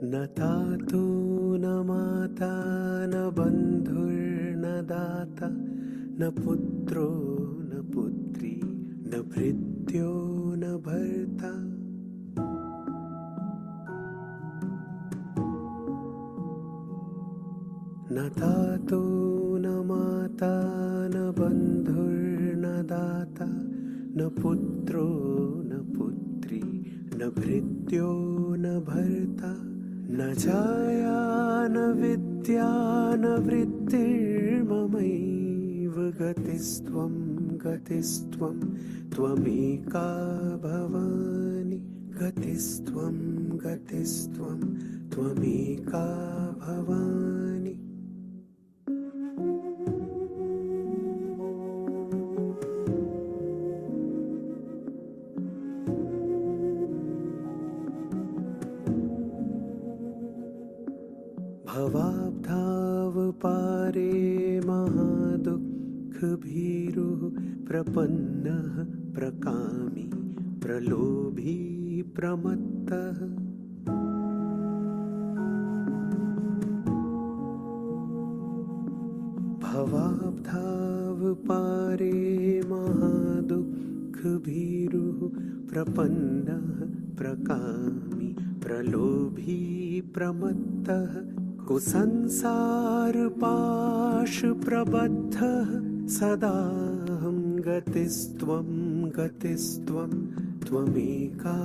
न तातो न माता न बन्धुर्न दाता न पुत्रो न पुत्री न भृत्यो न भर्ता। न तातो न माता न बन्धुर्न दाता न पुत्रो न पुत्री न भृत्यो न भर्ता। न छाया न विद्या न वृत्तिर्ममैव गतिस्त्वं गतिस्त्वं त्वमेका भवानि। गतिस्त्वं गतिस्त्वं त्वमेका भवानि। भवाब्धाव पारे महादुःखभीरुः प्रपन्नः प्रकामी प्रलोभी प्रमत्तः। भवाब्धाव पारे महादुःखभीरुः प्रपन्नः प्रकामी प्रलोभी प्रमत्तः। कुसंसारपाशप्रबद्धः सदाहं गतिस्त्वं गतिस्त्वं त्वमेका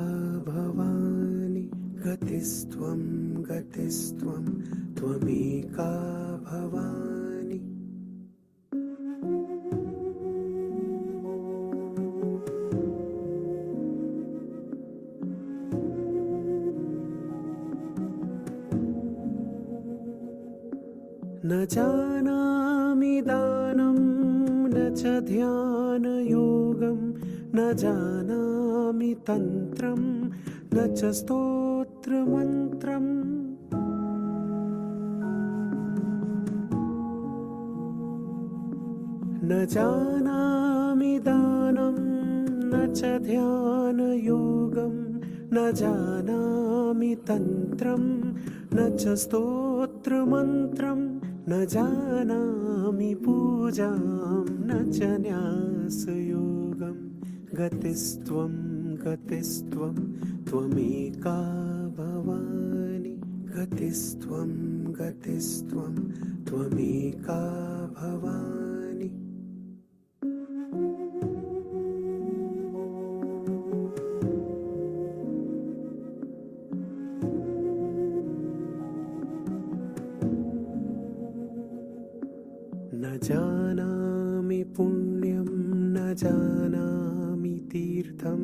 भवानि। गतिस्त्वं गतिस्त्वं त्वमेका भवानि। न जानामि दानं न च ध्यानयोगं न जानामि तन्त्रं न च स्तोत्रमन्त्रम्। न जानामि दानं न च ध्यानयोगं न जानामि तन्त्रं न च स्तोत्रमन्त्रम्। न जानामि पूजां न च न्यासयोगं। गतिस्त्वं गतिस्त्वं त्वमेका भवानि। गतिस्त्वं गतिस्त्वं त्वमेका भवानि। न जानामि पुण्यं न जानामि तीर्थं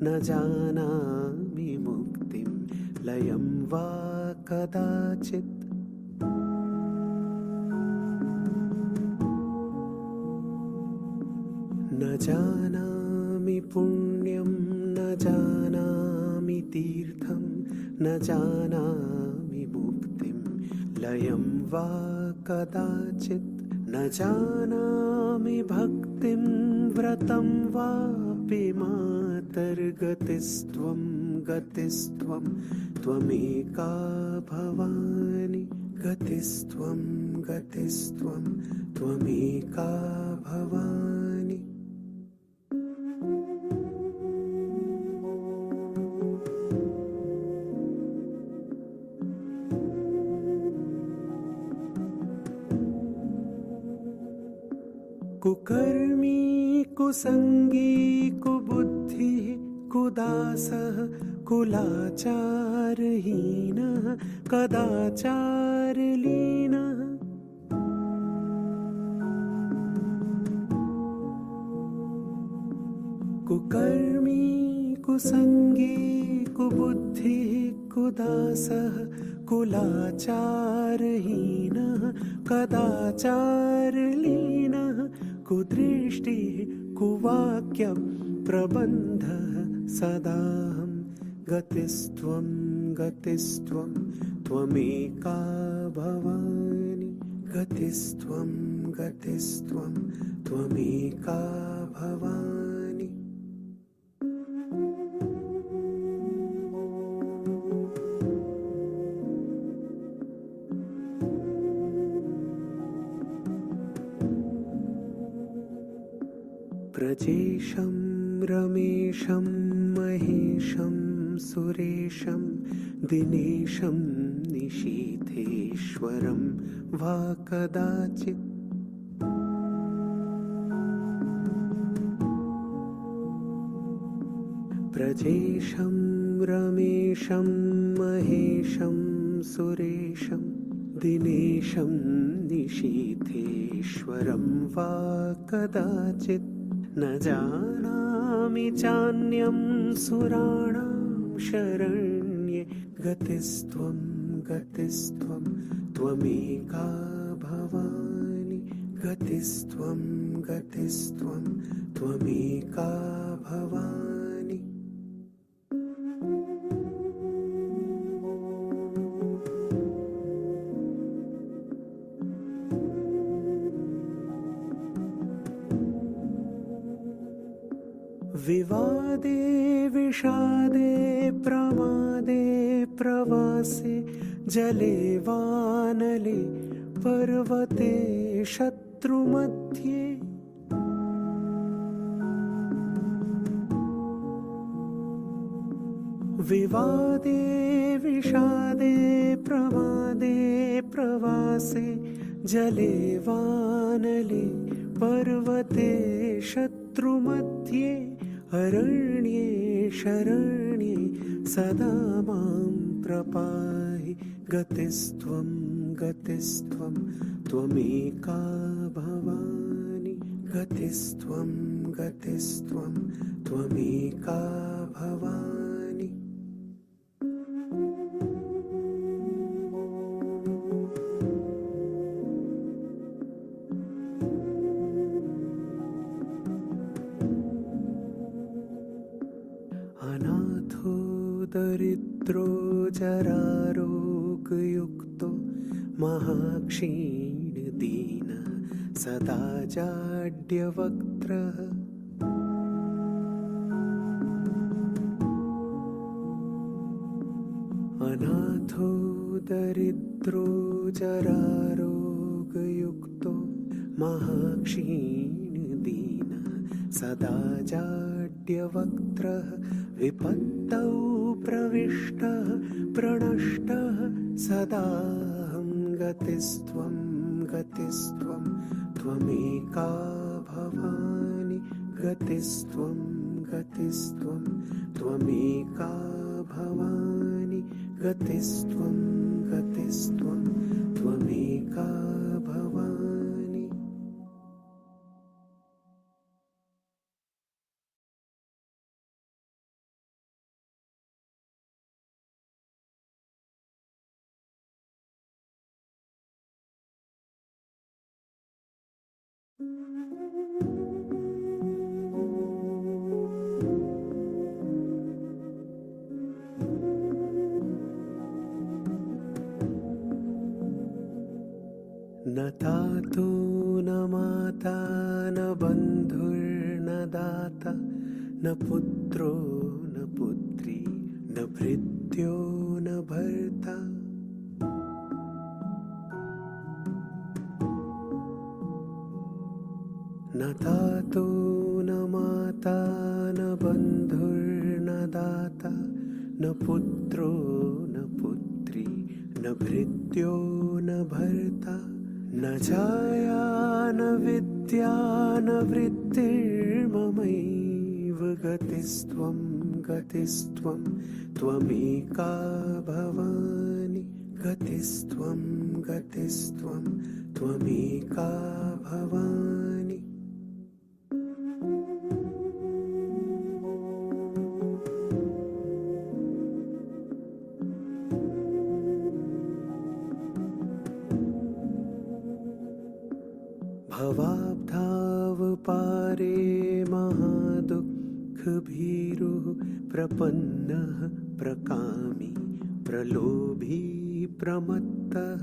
न जानामि मुक्तिं लयं वा कदाचित्। न जानामि पुण्यं न जानामि तीर्थं न जानामि मुक्तिं लयं वा कदाचित्। न जानामि भक्तिं व्रतं वापि मातर्गतिस्त्वं गतिस्त्वं त्वमेका भवानि। गतिस्त्वं गतिस्त्वं त्वमेका भवानि। कुकर्मी कुसंगी कुबुद्धिः कुदासः कुलाचारहीनः कदाचारलीनः। कुकर्मी कुसंगी कुबुद्धिः कुदासः कुलाचारहीनः कदाचारलीनः। कुदृष्टिः कुवाक्यप्रबन्धः सदाहं गतिस्त्वं गतिस्त्वं त्वमेका भवानि। गतिस्त्वं गतिस्त्वं त्वमेका भवानि। व्रजेशं रमेशं महेशं सुरेशं दिनेशं निशीथेश्वरं वा कदाचित् व्रजेशं रमेशं महेशं सुरेशं दिनेशं निशीथेश्वरं वा कदाचित् न जानामि चान्यं सुराणां शरण्ये गतिस्त्वं गतिस्त्वं त्वमेका भवानि गतिस्त्वं गतिस्त्वं त्वमेका भवानि विवादे विषादे प्रमादे प्रवासे जले वानले पर्वते शत्रुमध्ये विवादे विषादे प्रमादे प्रवासे जले वानले पर्वते शत्रुमध्ये अरण्ये शरण्ये सदा मां प्रपाहि गतिस्त्वं गतिस्त्वं त्वमेका भवानि गतिस्त्वं गतिस्त्वं त्वमेका भवानि अनाथो दरिद्रो जरारोगयुक्तो महाक्षीणदीनः सदा जाड्यवक्त्रः अनाथो दरिद्रो जरारोगयुक्तो महाक्षीणदीनः सदा जाड्यवक्त्रः विपत्तौ प्रविष्टः प्रणष्टः सदाहं गतिस्त्वं गतिस्त्वं त्वमेका भवानि गतिस्त्वं गतिस्त्वं त्वमेका भवानि गतिस्त्वं गतिस्त्वं त्वमेका भवानि न तातो न माता न बन्धुर्न दाता न पुत्रो न पुत्री न भृत्यो न भर्ता न तातो न माता न बन्धुर्न दाता न पुत्रो न पुत्री न भृत्यो न भर्ता न छाया न विद्या न वृत्तिर्ममैव गतिस्त्वं गतिस्त्वं त्वमेका भवानि गतिस्त्वं गतिस्त्वं त्वमेका भवानि भवाब्धावपारे महादुःखभीरुः प्रपन्नः प्रकामी प्रलोभी प्रमत्तः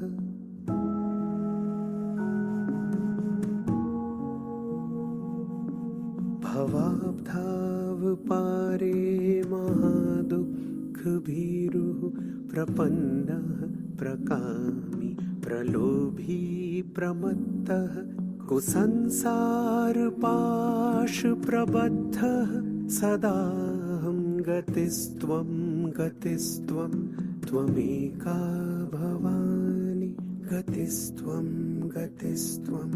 भवाब्धावपारे महादुःखभीरुः प्रपन्नः प्रकामी प्रलोभी प्रमत्तः कुसंसारपाशप्रबद्धः सदाहं गतिस्त्वं गतिस्त्वं त्वमेका भवानि गतिस्त्वं गतिस्त्वं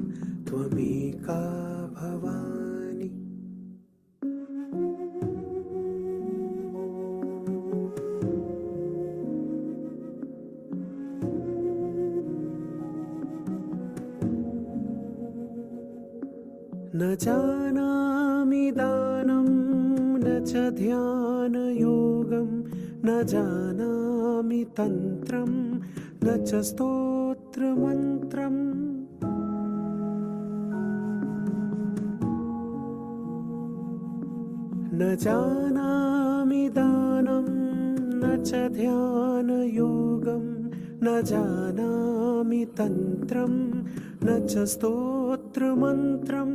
त्वमेका भवानि न जानामि दानं न च ध्यानयोगं न जानामि तन्त्रं न च स्तोत्रमन्त्रम् न जानामि दानं न च ध्यानयोगं न जानामि तन्त्रं न च स्तोत्रमन्त्रं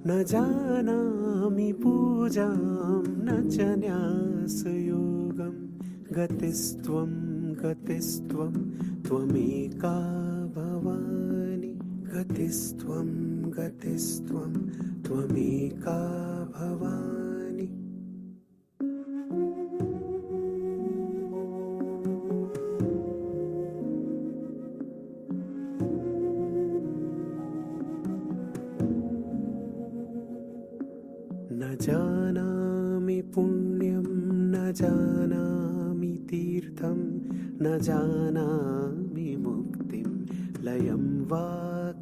न जानामि पूजां न च न्यासयोगं गतिस्त्वं गतिस्त्वं त्वमेका भवानि गतिस्त्वं गतिस्त्वं त्वमेका भवानि न जानामि पुण्यं न जानामि तीर्थं न जानामि मुक्तिं लयं वा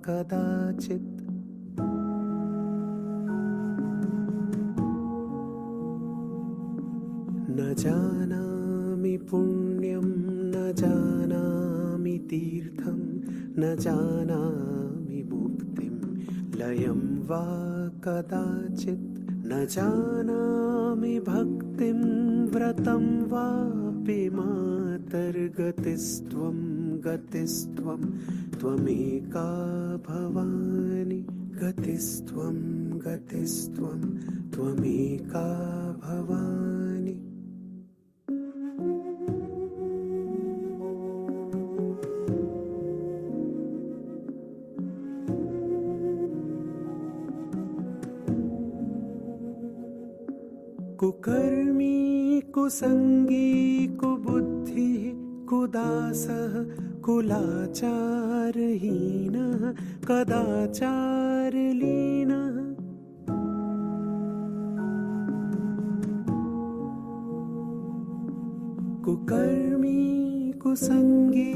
कदाचित् न जानामि पुण्यं न जानामि तीर्थं न जानामि मुक्तिं लयं वा कदाचित् न जानामि भक्तिं व्रतं वापि मातर्गतिस्त्वं गतिस्त्वं त्वमेका भवानि गतिस्त्वं गतिस्त्वं त्वमेका भवानि कुकर्मी कुसंगी कुबुद्धिः कुदासः कुलाचारहीनः कदाचारलीनः कुकर्मी कुसंगी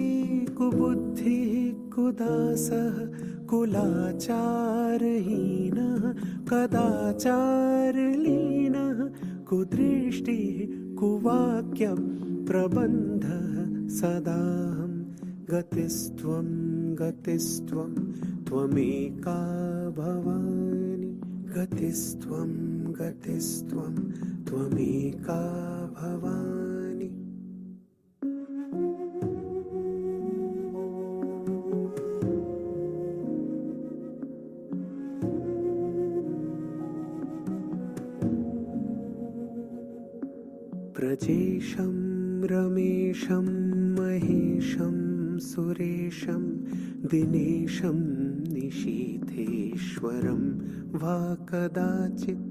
कुबुद्धिः कुदासः कुलाचारहीनः कदाचारलीनः कुदृष्टिः कुवाक्यप्रबन्धः सदाहं गतिस्त्वं गतिस्त्वं त्वमेका भवानि गतिस्त्वं गतिस्त्वं त्वमेका भवानि प्रजेशं रमेशं महेशं सुरेशं दिनेशं निशीथेश्वरं वा कदाचित्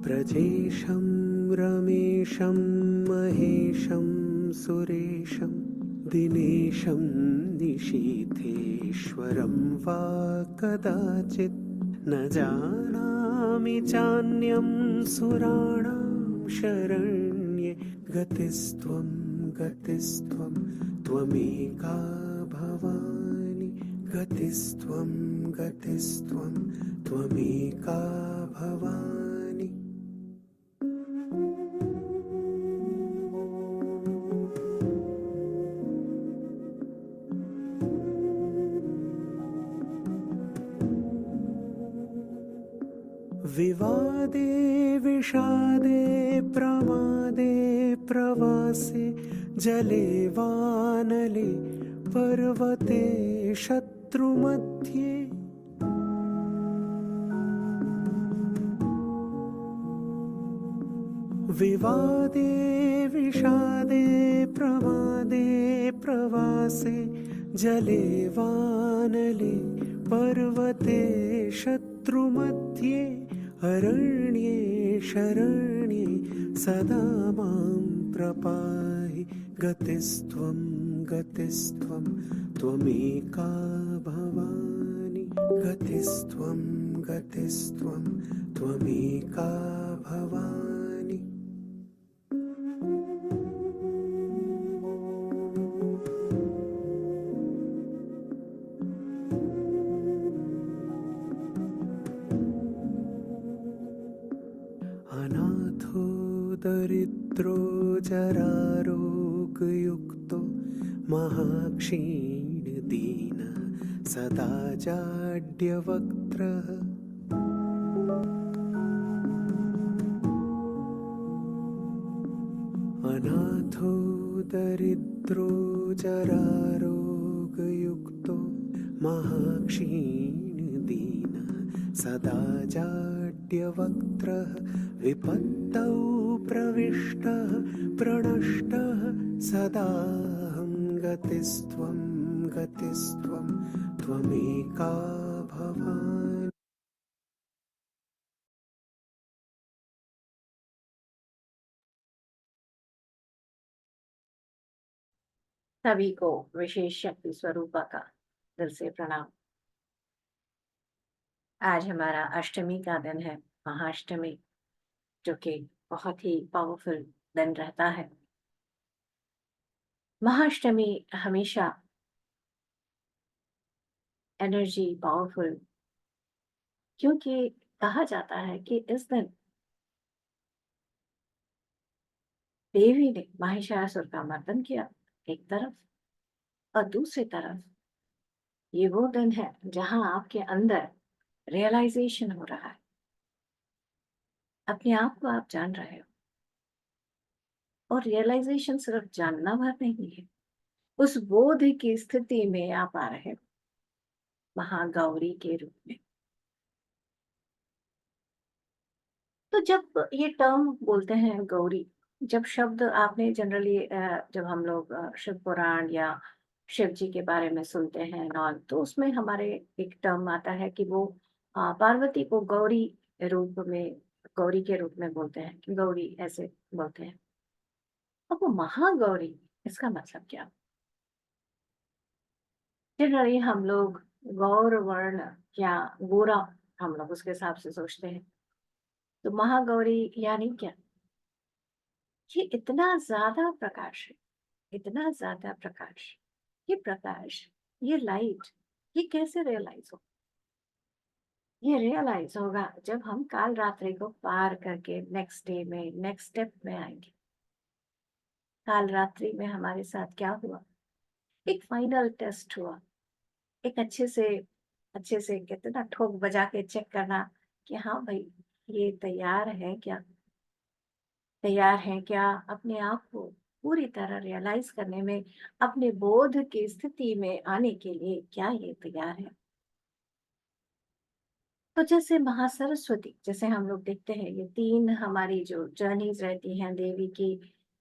प्रजेशं रमेशं महेशं सुरेशं दिनेशं निशीथेश्वरं वा कदाचित् न जानामि चान्यं सुराणां शरण्ये गतिस्त्वं गतिस्त्वं त्वमेका भवानि गतिस्त्वं गतिस्त्वं त्वमेका भवानि विवादे विषादे प्रमादे प्रवासे जले वानले पर्वते शत्रुमध्ये विवादे विषादे प्रमादे प्रवासे जले वानले पर्वते शत्रुमध्ये अरण्ये शरण्ये सदा मां प्रपाहि गतिस्त्वं गतिस्त्वं त्वमेका भवानि गतिस्त्वं गतिस्त्वं त्वमेका भवानि। अनाथो दरिद्रो जरारोगयुक्तो महाक्षीणदीनः सदा जाड्यवक्त्रः अनाथो दरिद्रो जरारोगयुक्तो महाक्षीणदीनः सदा जाड्यवक्त्रः विपत्तौ प्रविष्टः प्रणष्टः सदाहं गतिस्त्वं गतिस्त्वं त्वमेका भवानि। सभी को विशेष शक्ति स्वरूपा का दिल से प्रणाम। आज हमारा अष्टमी का दिन है, महाअष्टमी, जो कि बहुत ही पावरफुल दिन रहता है। महाअष्टमी हमेशा एनर्जी पावरफुल, क्योंकि कहा जाता है कि इस दिन देवी ने महिषासुर का मर्दन किया एक तरफ, और दूसरी तरफ ये वो दिन है जहां आपके अंदर रियलाइजेशन हो रहा है, अपने आप को आप जान रहे हो। और रियलाइजेशन सिर्फ जानना भर नहीं है, उस बोध की स्थिति में आप आ रहे हो महागौरी के रूप में। तो जब ये टर्म बोलते हैं गौरी, जब शब्द आपने जनरली जब हम लोग शिव पुराण या शिव जी के बारे में सुनते हैं नॉल, तो उसमें हमारे एक टर्म आता है कि वो पार्वती को गौरी रूप में, गौरी के रूप में बोलते हैं, कि गौरी ऐसे बोलते हैं। अब वो महागौरी, इसका मतलब क्या? जनरली हम लोग गौर वर्ण या गोरा, हम लोग उसके हिसाब से सोचते हैं। तो महागौरी यानी क्या? ये इतना ज्यादा प्रकाश है, इतना ज्यादा प्रकाश, ये प्रकाश, ये लाइट, ये कैसे रियलाइज हो? ये रियलाइज होगा जब हम काल रात्रि को पार करके नेक्स्ट डे में, नेक्स्ट स्टेप में आएंगे। काल रात्रि में हमारे साथ क्या हुआ? एक फाइनल टेस्ट हुआ, एक अच्छे से कितना ठोक बजा के चेक करना कि हाँ भाई, ये तैयार है क्या, तैयार है क्या अपने आप को पूरी तरह रियलाइज करने में, अपने बोध की स्थिति में आने के लिए, क्या ये तैयार है? तो जैसे महासरस्वती, जैसे हम लोग देखते हैं, ये 3 हमारी जो जर्नीज रहती हैं देवी की,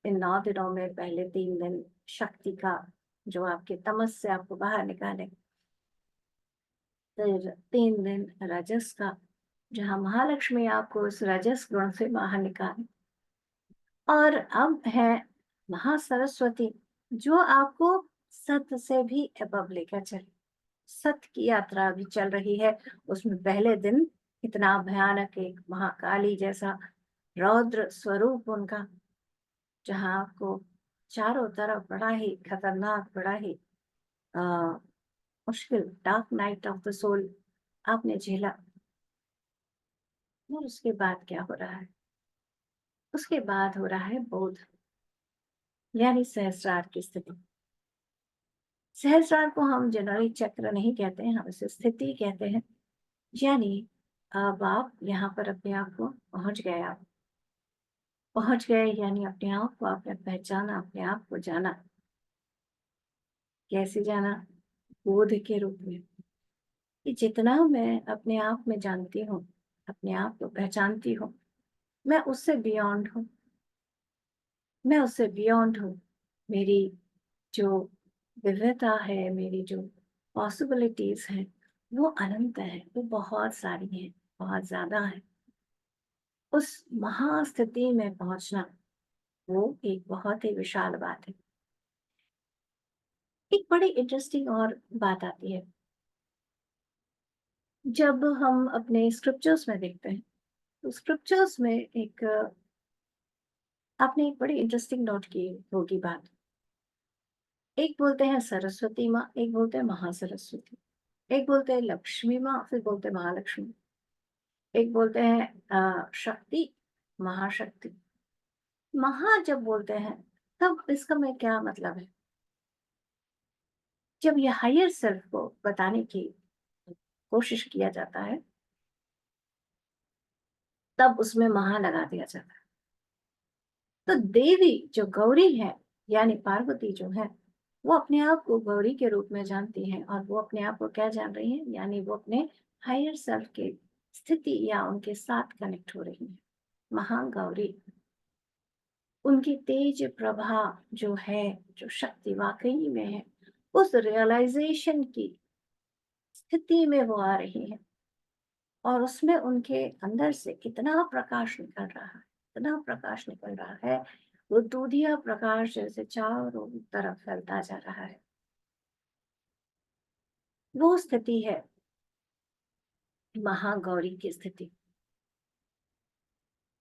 इन 9 दिनों में पहले 3 दिन शक्ति का, जो आपके तमस से आपको बाहर निकाले, फिर 3 दिन रजस का, जहाँ महालक्ष्मी आपको उस रजस गुण से बाहर निकाले, और अब है महासरस्वती, जो आपको सत से भी अबव लेकर चले। सत की यात्रा अभी चल रही है। उसमें पहले दिन इतना भयानक, एक महाकाली जैसा रौद्र स्वरूप उनका, जहां आपको चारों तरफ बड़ा ही खतरनाक, बड़ा ही आ, मुश्किल dark night of the soul आपने झेला। और उसके बाद क्या हो रहा है? उसके बाद हो रहा है बोध, यानी सहस्रार की स्थिति। सहस्रार को हम जनरली चक्र नहीं कहते हैं, हम इसे स्थिति कहते हैं। यानी अब आप यहाँ पर अपने आप को पहुंच गए, आप पहुंच गए, यानी अपने आप को आपने पहचाना, अपने आप को जाना। कैसे जाना? बोध के रूप में, कि जितना मैं अपने आप में जानती हूँ, अपने आप को पहचानती हूँ, मैं उससे बियॉन्ड हूँ, मैं उससे बियॉन्ड हूँ। मेरी जो विविधता है, मेरी जो पॉसिबिलिटीज हैं, वो अनंत है, वो बहुत सारी हैं, बहुत ज्यादा है। उस महास्थिति में पहुंचना, वो एक बहुत ही विशाल बात है। एक बड़ी इंटरेस्टिंग और बात आती है, जब हम अपने स्क्रिप्चर्स में देखते हैं, तो स्क्रिप्चर्स में एक आपने एक बड़ी इंटरेस्टिंग नोट की होगी बात। एक बोलते हैं सरस्वती माँ, एक बोलते हैं महासरस्वती, एक बोलते हैं लक्ष्मी माँ, फिर बोलते हैं महालक्ष्मी, एक बोलते हैं शक्ति, महाशक्ति। महा जब बोलते हैं, तब इसका में क्या मतलब है? जब ये हायर सेल्फ को बताने की कोशिश किया जाता है, तब उसमें महा लगा दिया जाता है। तो देवी जो गौरी है, यानी पार्वती जो है, वो अपने आप को गौरी के रूप में जानती हैं, और वो अपने आप को क्या जान रही हैं, यानी वो अपने हायर सेल्फ के स्थिति या उनके साथ कनेक्ट हो रही हैं। महागौरी, उनकी तेज प्रभा जो है, जो शक्ति वाकई में है, उस रियलाइजेशन की स्थिति में वो आ रही है, और उसमें उनके अंदर से कितना प्रकाश निकल रहा है, इतना प्रकाश निकल रहा है, वो दूधिया प्रकाश जैसे चारों तरफ फैलता जा रहा है। वो स्थिति है महागौरी की स्थिति।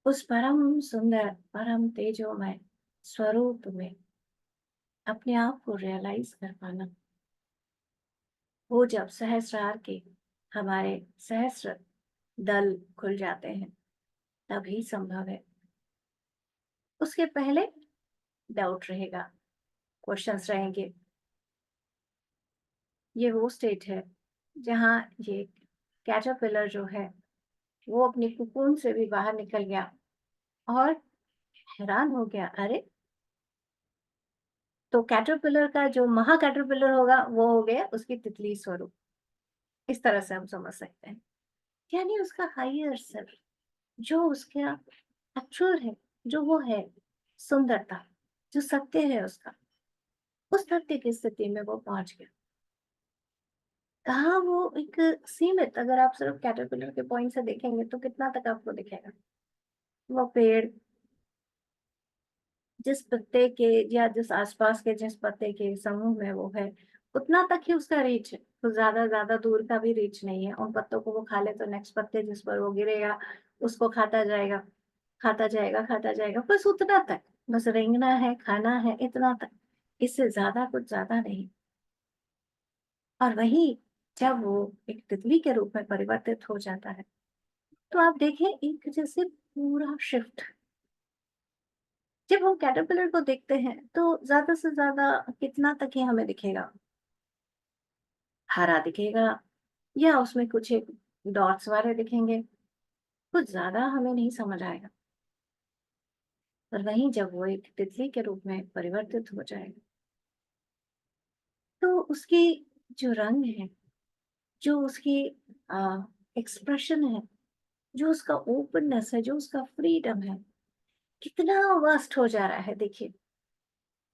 उस परम सुंदर, परम तेजोमय स्वरूप में अपने आप को रियलाइज कर पाना, वो जब सहस्रार के हमारे सहस्र दल खुल जाते हैं, तभी संभव है। उसके पहले डाउट रहेगा, क्वेश्चंस रहेंगे। ये वो स्टेट है जहाँ ये कैटरपिलर जो है, वो अपने कुकून से भी बाहर निकल गया और हैरान हो गया, अरे, तो कैटरपिलर का जो महा कैटरपिलर होगा, वो हो गया उसकी तितली स्वरूप। इस तरह से हम समझ सकते हैं, यानी उसका हायर सेल्फ, जो उसका एक्चुअल है, जो वो है, सुंदरता, जो सत्य है उसका, उस सत्य की स्थिति में वो पहुंच गया। कहाँ वो एक सीमित, अगर आप सिर्फ कैटरपिलर के पॉइंट से देखेंगे तो कितना तक आपको दिखेगा? वो पेड़ जिस पत्ते के या जिस आसपास के जिस पत्ते के समूह में वो है, उतना तक ही उसका रीच है। तो ज्यादा दूर का भी रीच नहीं है। उन पत्तों को वो खा ले तो नेक्स्ट पत्ते जिस पर वो गिरेगा, उसको खाता जाएगा, खाता जाएगा, खाता जाएगा, बस उतना तक। बस रेंगना है, खाना है, इतना तक। इससे ज्यादा कुछ ज्यादा नहीं। और वही जब वो एक तितली के रूप में परिवर्तित हो जाता है, तो आप देखें एक जैसे पूरा शिफ्ट। जब हम कैटरपिलर को देखते हैं तो ज्यादा से ज्यादा कितना तक ही हमें दिखेगा? हरा दिखेगा, या उसमें कुछ एक डॉट्स वाले दिखेंगे, कुछ ज्यादा हमें नहीं समझ आएगा। पर वहीं जब वो एक तितली के रूप में परिवर्तित हो जाएगा, तो उसकी जो रंग है, जो उसकी एक्सप्रेशन है, जो उसका ओपननेस है, जो उसका फ्रीडम है, कितना वास्ट हो जा रहा है। देखिए,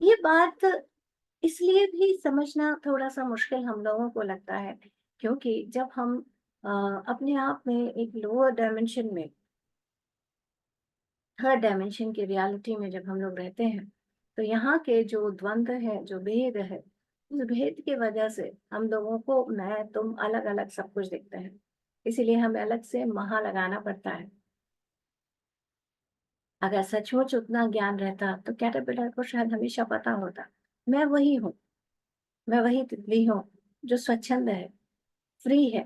ये बात इसलिए भी समझना थोड़ा-सा मुश्किल हम लोगों को लगता है, क्योंकि जब हम अ, अपने आप में एक लोअर डायमेंशन में, थर्ड डायमेंशन की रियलिटी में जब हम लोग रहते हैं, तो यहाँ के जो द्वंद्व है, जो भेद है, उस भेद की वजह से हम लोगों को मैं, तुम अलग-अलग सब कुछ दिखते हैं। इसीलिए हमें अलग से महा लगाना पड़ता है। अगर सचमुच उतना ज्ञान रहता, तो कैटरपिलर को शायद हमेशा पता होता, मैं वही हूँ, मैं वही तितली हूँ, जो स्वच्छंद है, फ्री है।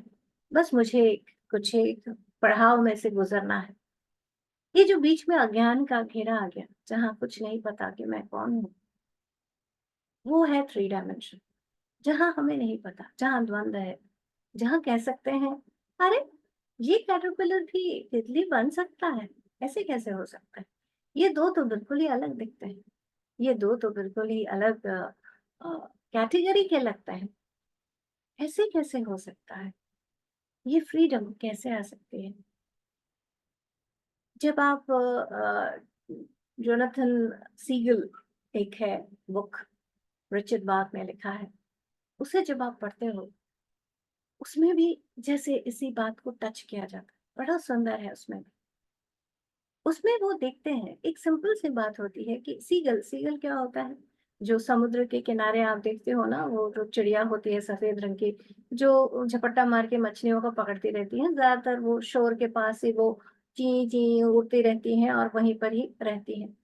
बस मुझे कुछ एक पड़ाव में से गुजरना है। ये जो बीच में अज्ञान का घेरा आ गया, जहाँ कुछ नहीं पता कि मैं कौन हूँ, वो है थ्री डायमेंशन। जहाँ हमें नहीं पता, जहाँ द्वंद है, जहाँ कह सकते हैं, अरे, ये कैटरपिलर भी तितली बन सकता है, ऐसे कैसे हो सकता है? ये दो तो बिल्कुल ही अलग दिखते हैं, ये दो तो बिल्कुल ही अलग कैटेगरी के लगते हैं, ऐसे कैसे हो सकता है? ये फ्रीडम कैसे आ सकती है? जब आप जोनाथन सीगल एक है बुक, रिचर्ड बार्क ने लिखा है, उसे जब आप पढ़ते हो, उसमें भी जैसे इसी बात को टच किया जाता है, बड़ा सुंदर है उसमें। उसमें वो देखते हैं, एक सिंपल सी बात होती है कि सीगल, सीगल क्या होता है? जो समुद्र के किनारे आप देखते हो ना, वो जो चिड़िया होती है सफेद रंग की, जो झपट्टा मार के मछलियों को पकड़ती रहती है, ज्यादातर वो शोर के पास ही वो ची ची उड़ती रहती हैं और वहीं पर ही रहती हैं।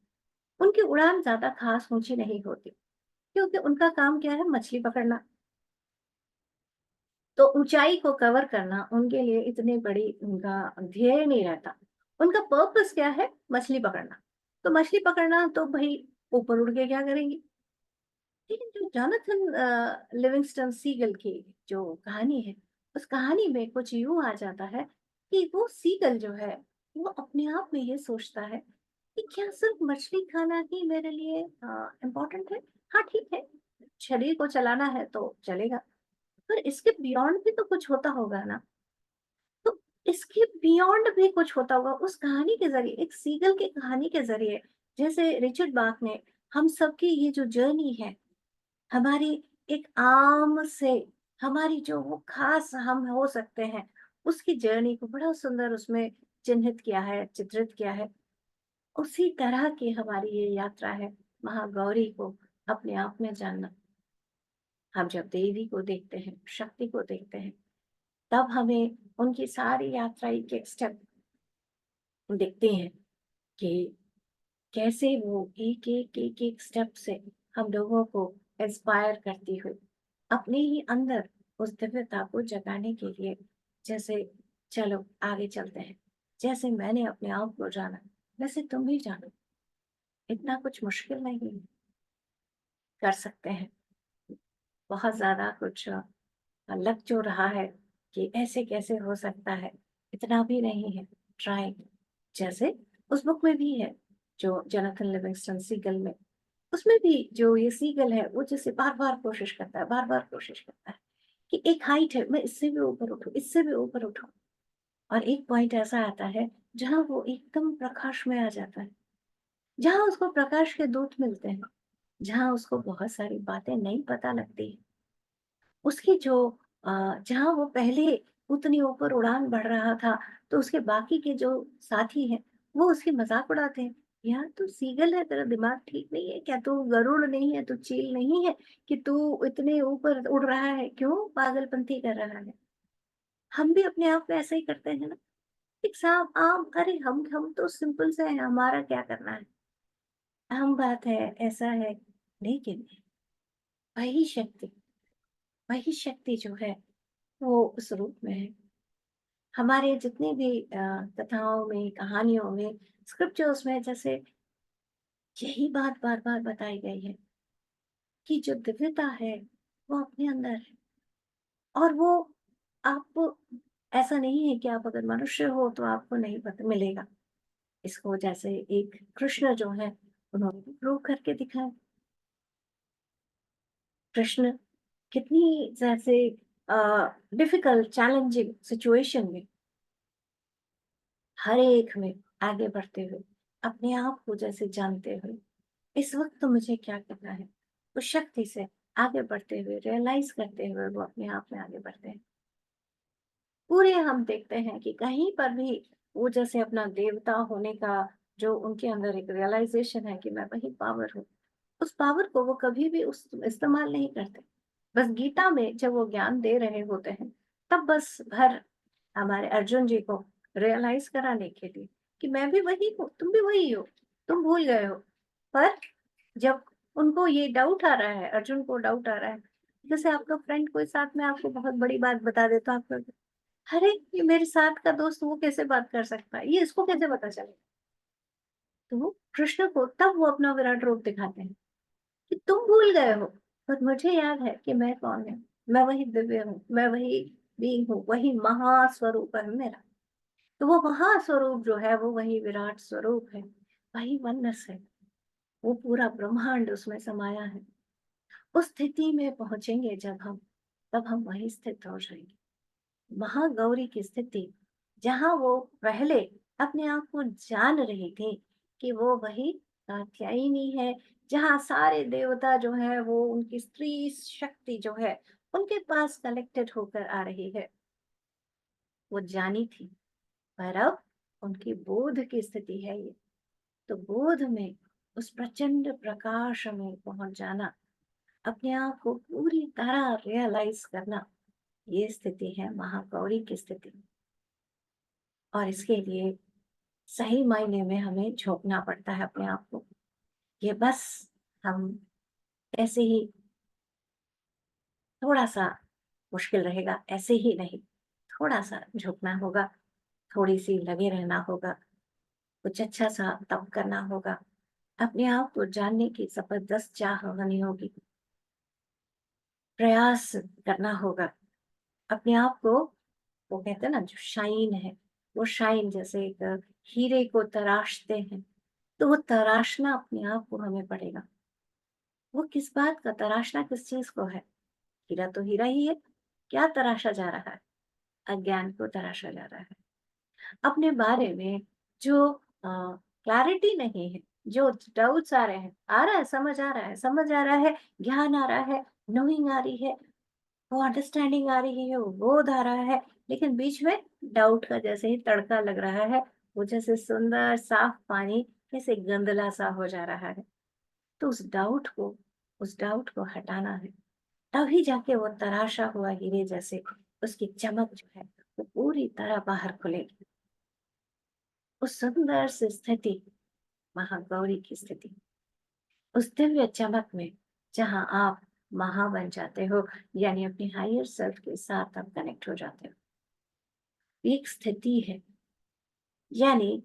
उनकी उड़ान ज्यादा खास ऊंची नहीं होती, क्योंकि उनका काम क्या है? मछली पकड़ना। तो ऊंचाई को कवर करना उनके लिए इतनी बड़ी उनका ध्येय नहीं रहता। उनका पर्पस क्या है? मछली पकड़ना। तो मछली पकड़ना तो भाई ऊपर उड़ के क्या करेंगी? लेकिन जो जोनाथन लिविंगस्टन सीगल की जो कहानी है, उस कहानी में कुछ यूं आ जाता है कि वो सीगल जो है, वो अपने आप में ये सोचता है कि क्या सिर्फ मछली खाना ही मेरे लिए इम्पोर्टेंट है? हाँ ठीक है, शरीर को चलाना है तो चलेगा, पर इसके बियॉन्ड भी तो कुछ होता होगा ना। तो इसके बियॉन्ड भी कुछ होता होगा उस कहानी के जरिए, एक सीगल की कहानी के जरिए। जैसे रिचर्ड बार्क ने हम सबकी ये जो जर्नी है, हमारी एक आम से हमारी जो वो खास हम हो सकते हैं, उसकी जर्नी को बड़ा सुंदर उसमें चिन्हित किया है, चित्रित किया है। उसी तरह की हमारी ये यात्रा है, महागौरी को अपने आप में जानना। हम जब देवी को देखते हैं, शक्ति को देखते हैं, तब हमें उनकी सारी यात्रा के स्टेप दिखते हैं कि कैसे वो एक स्टेप से हम लोगों को इंस्पायर करती हुई अपने ही अंदर उस दिव्यता को जगाने के लिए, जैसे चलो आगे चलते हैं, जैसे मैंने अपने आप को जाना वैसे तुम भी जानो, इतना कुछ मुश्किल नहीं है, कर सकते हैं। बहुत ज्यादा कुछ लग जो रहा है कि ऐसे कैसे हो सकता है, इतना भी नहीं है। ट्राई, जैसे उस बुक में भी है, जो जोनाथन लिविंगस्टन सीगल में, उसमें भी जो ये सीगल है वो जैसे बार बार कोशिश करता है, बार बार कोशिश करता है कि एक हाइट है, मैं इससे भी ऊपर उठूं, इससे भी ऊपर उठूं। और एक पॉइंट ऐसा आता है जहां वो एकदम प्रकाश में आ जाता है, जहां उसको प्रकाश के दूत मिलते हैं, जहां उसको बहुत सारी बातें नहीं पता लगती। उसकी जो जहाँ वो पहले उतनी ऊपर उड़ान बढ़ रहा था, तो उसके बाकी के जो साथी हैं, वो उसकी मज़ाक उड़ाते हैं। यार तू सीगल है, तेरा दिमाग ठीक नहीं है क्या? तू गरुड़ नहीं है, तू चील नहीं है कि तू इतने ऊपर उड़ रहा है? क्यों पागलपंती कर रहा है? हम भी अपने आप में ऐसा ही करते हैं ना। एक साफ आम, अरे हम तो सिंपल से हैं, हमारा क्या करना है? आम बात है, ऐसा है। लेकिन वही शक्ति, वही शक्ति जो है, वो उस रूप में है। हमारे जितने भी कथाओं में, कहानियों में, स्क्रिप्चर्स में जैसे यही बात बार-बार बताई गई है कि जो दिव्यता है, वो अपने अंदर है। और वो आप, ऐसा नहीं है कि आप अगर मनुष्य हो तो आपको नहीं पता मिलेगा। इसको जैसे एक कृष्ण जो है, उन्होंने प्रूव करके दिखाया। कृष्ण कितनी जैसे डिफिकल्ट चैलेंजिंग सिचुएशन में, हर एक में आगे बढ़ते हुए, अपने आप को जैसे जानते हुए, इस वक्त तो मुझे क्या करना है, उस शक्ति से आगे बढ़ते हुए, रियलाइज करते हुए वो अपने आप में आगे बढ़ते हैं। पूरे हम देखते हैं कि कहीं पर भी वो जैसे अपना देवता होने का जो उनके अंदर एक रियलाइजेशन है कि मैं वही पावर हूँ, उस पावर को वो कभी भी उस इस्तेमाल नहीं करते। बस गीता में जब वो ज्ञान दे रहे होते हैं, तब बस भर हमारे अर्जुन जी को रियलाइज कराने के लिए कि मैं भी वही हूँ, तुम भी वही हो, तुम भूल गए हो। पर जब उनको ये डाउट आ रहा है, अर्जुन को डाउट आ रहा है, जैसे आपका फ्रेंड कोई साथ में आपको बहुत बड़ी बात बता दे, तो आपको अरे ये मेरे साथ का दोस्त, वो कैसे बात कर सकता है, ये इसको कैसे पता चलेगा? तो वो कृष्ण को तब वो अपना विराट रूप दिखाते हैं कि तुम भूल गए हो, पर मुझे याद है कि मैं कौन है। मैं वही दिव्य हूँ, मैं वही बीइंग हूँ, वही महास्वरूप है मेरा। तो वो महास्वरूप जो है, वो वही विराट स्वरूप है, वही वननेस है, वो पूरा ब्रह्मांड उसमें समाया है। उस स्थिति में पहुंचेंगे जब हम, तब हम वही स्थित हो जाएंगे, महागौरी की स्थिति, जहां वो पहले अपने आप को जान रही थी कि वो वही कात्यायनी है, जहाँ सारे देवता जो है वो उनकी स्त्री शक्ति जो है उनके पास कलेक्टेड होकर आ रही है। वो जानी थी, पर अब उनकी बोध की स्थिति है ये। तो बोध में उस प्रचंड प्रकाश में पहुंच जाना, अपने आप को पूरी तरह रियलाइज करना, ये स्थिति है महागौरी की स्थिति। और इसके लिए सही मायने में हमें झोंकना पड़ता है अपने आप को। ये बस हम ऐसे ही थोड़ा सा मुश्किल रहेगा, ऐसे ही नहीं, थोड़ा सा झुकना होगा, थोड़ी सी लगे रहना होगा, कुछ अच्छा सा तप करना होगा, अपने आप को जानने की जबरदस्त चाह होनी होगी, प्रयास करना होगा, अपने आप को, वो कहते हैं ना जो शाइन है, वो शाइन जैसे एक हीरे को तराशते हैं, तो वो तराशना अपने आप को हमें पड़ेगा। वो किस बात का तराशना, किस चीज को है? हीरा तो हीरा ही है। क्या तराशा जा रहा है? अज्ञान को तराशा जा रहा है। अपने बारे में जो क्लैरिटी नहीं है, जो डाउट्स आ रहे हैं, आ रहा है, समझ आ रहा है, ज्ञान आ रहा है, नोइंग आ रही है, वो अंडरस्टैंडिंग आ रही है, वो बोध आ रहा है, लेकिन बीच में डाउट का जैसे ही तड़का लग रहा है, वो जैसे सुंदर साफ पानी कैसे गंदला सा हो जा रहा है। तो उस डाउट को हटाना है, तभी जाके वो तराशा हुआ हीरे जैसे उसकी चमक जो है वो पूरी तरह बाहर खुलेगी। उस सुंदर सी स्थिति, महागौरी की स्थिति, उस दिव्य चमक में जहां आप महा बन जाते हो, यानी अपने हायर सेल्फ के साथ आप कनेक्ट हो जाते हो। एक स्थिति है, यानी